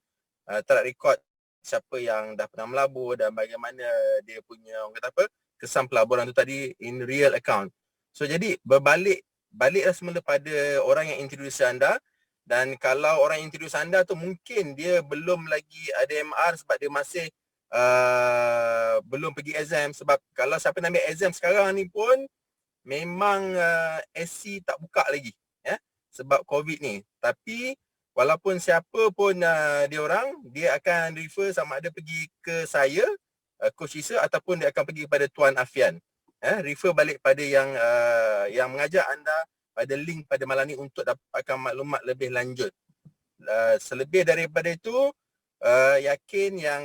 track record siapa yang dah pernah melabur dan bagaimana dia punya orang kata apa, kesan pelaburan tu tadi in real account. So jadi baliklah semula pada orang yang introduce anda. Dan kalau orang introduce anda tu mungkin dia belum lagi ada MR sebab dia masih belum pergi exam. Sebab kalau siapa nak ambil exam sekarang ni pun memang SC tak buka lagi ya, sebab COVID ni. Tapi walaupun siapa pun dia akan refer sama ada pergi ke saya, Coach Isa, ataupun dia akan pergi kepada Tuan Afian. Refer balik pada yang mengajak anda pada link pada malam ni untuk dapatkan maklumat lebih lanjut. Selebih daripada itu, yakin yang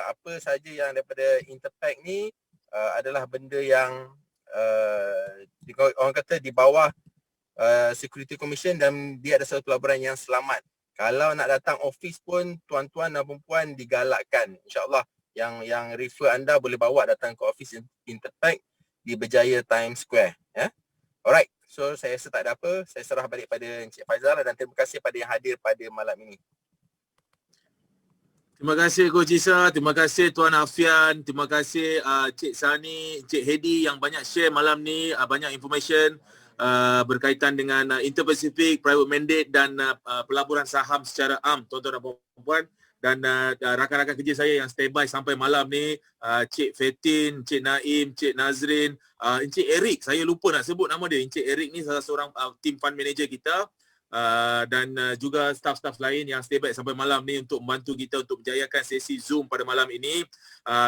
apa saja yang daripada Interpack ni adalah benda yang orang kata di bawah Security Commission dan dia ada satu pelaburan yang selamat. Kalau nak datang office pun tuan-tuan dan perempuan digalakkan. InsyaAllah yang refer anda boleh bawa datang ke office Interpack di Berjaya Times Square. Alright. So saya rasa tak ada apa, saya serah balik pada Encik Faizal dan terima kasih pada yang hadir pada malam ini. Terima kasih Coach Isa, terima kasih Tuan Afian, terima kasih Cik Sani, Cik Hedi yang banyak share malam ni, banyak information berkaitan dengan Inter-Pacific, private mandate dan pelaburan saham secara am, tuan-tuan dan puan-puan. Dan rakan-rakan kerja saya yang standby sampai malam ni, Cik Fetin, Cik Naim, Cik Nazrin, Encik Eric, saya lupa nak sebut nama dia. Encik Eric ni salah seorang team fund manager kita, dan juga staff-staff lain yang standby sampai malam ni untuk membantu kita untuk berjayakan sesi Zoom pada malam ini.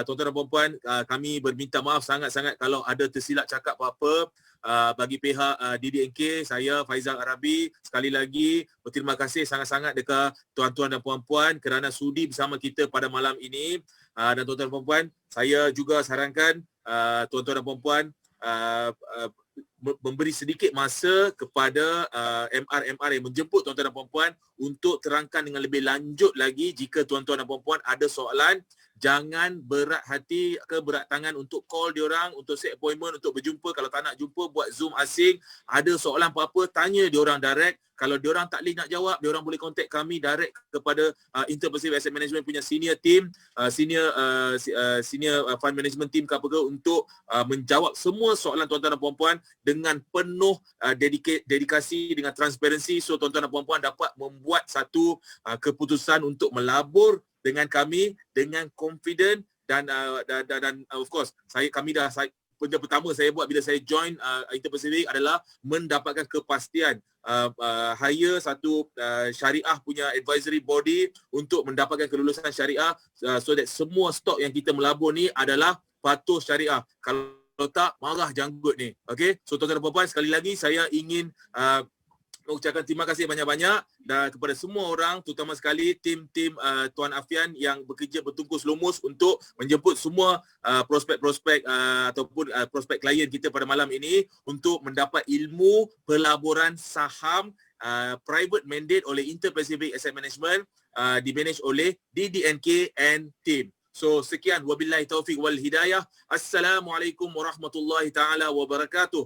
Tuan-tuan dan puan-puan, kami berminta maaf sangat-sangat kalau ada tersilap cakap apa-apa. Bagi pihak DDNK, saya Faizal Arabi sekali lagi berterima kasih sangat-sangat dekat tuan-tuan dan puan-puan kerana sudi bersama kita pada malam ini. Dan tuan-tuan dan puan-puan, saya juga sarankan tuan-tuan dan puan-puan memberi sedikit masa kepada MR-MR yang menjemput tuan-tuan dan puan-puan untuk terangkan dengan lebih lanjut lagi. Jika tuan-tuan dan puan-puan ada soalan, jangan berat hati ke berat tangan untuk call diorang, untuk set appointment, untuk berjumpa. Kalau tak nak jumpa, buat Zoom asing. Ada soalan apa-apa, tanya diorang direct. Kalau diorang tak boleh nak jawab, diorang boleh contact kami direct kepada Inter-Pacific Asset Management punya senior team, senior fund management team ke apa ke, untuk menjawab semua soalan tuan-tuan dan puan-puan dengan penuh dedikasi, dengan transparansi. So tuan-tuan dan puan-puan dapat membuat satu keputusan untuk melabur dengan kami dengan confident dan of course benda pertama saya buat bila saya join Inter-Pacific adalah mendapatkan kepastian hire satu syariah punya advisory body untuk mendapatkan kelulusan syariah, so that semua stok yang kita melabur ni adalah patuh syariah. Kalau tak, marah janggut ni. Okay, so tuan-tuan dan puan-puan, sekali lagi saya ingin mengucapkan terima kasih banyak-banyak dan kepada semua orang, terutama sekali tim-tim Tuan Afian yang bekerja bertungkus lumus untuk menjemput semua prospek-prospek ataupun prospek klien kita pada malam ini untuk mendapat ilmu pelaburan saham private mandate oleh Inter-Pacific Asset Management, dimanage oleh DDNK and team. So sekian, wabillahi taufiq wal hidayah. Assalamualaikum warahmatullahi taala wabarakatuh.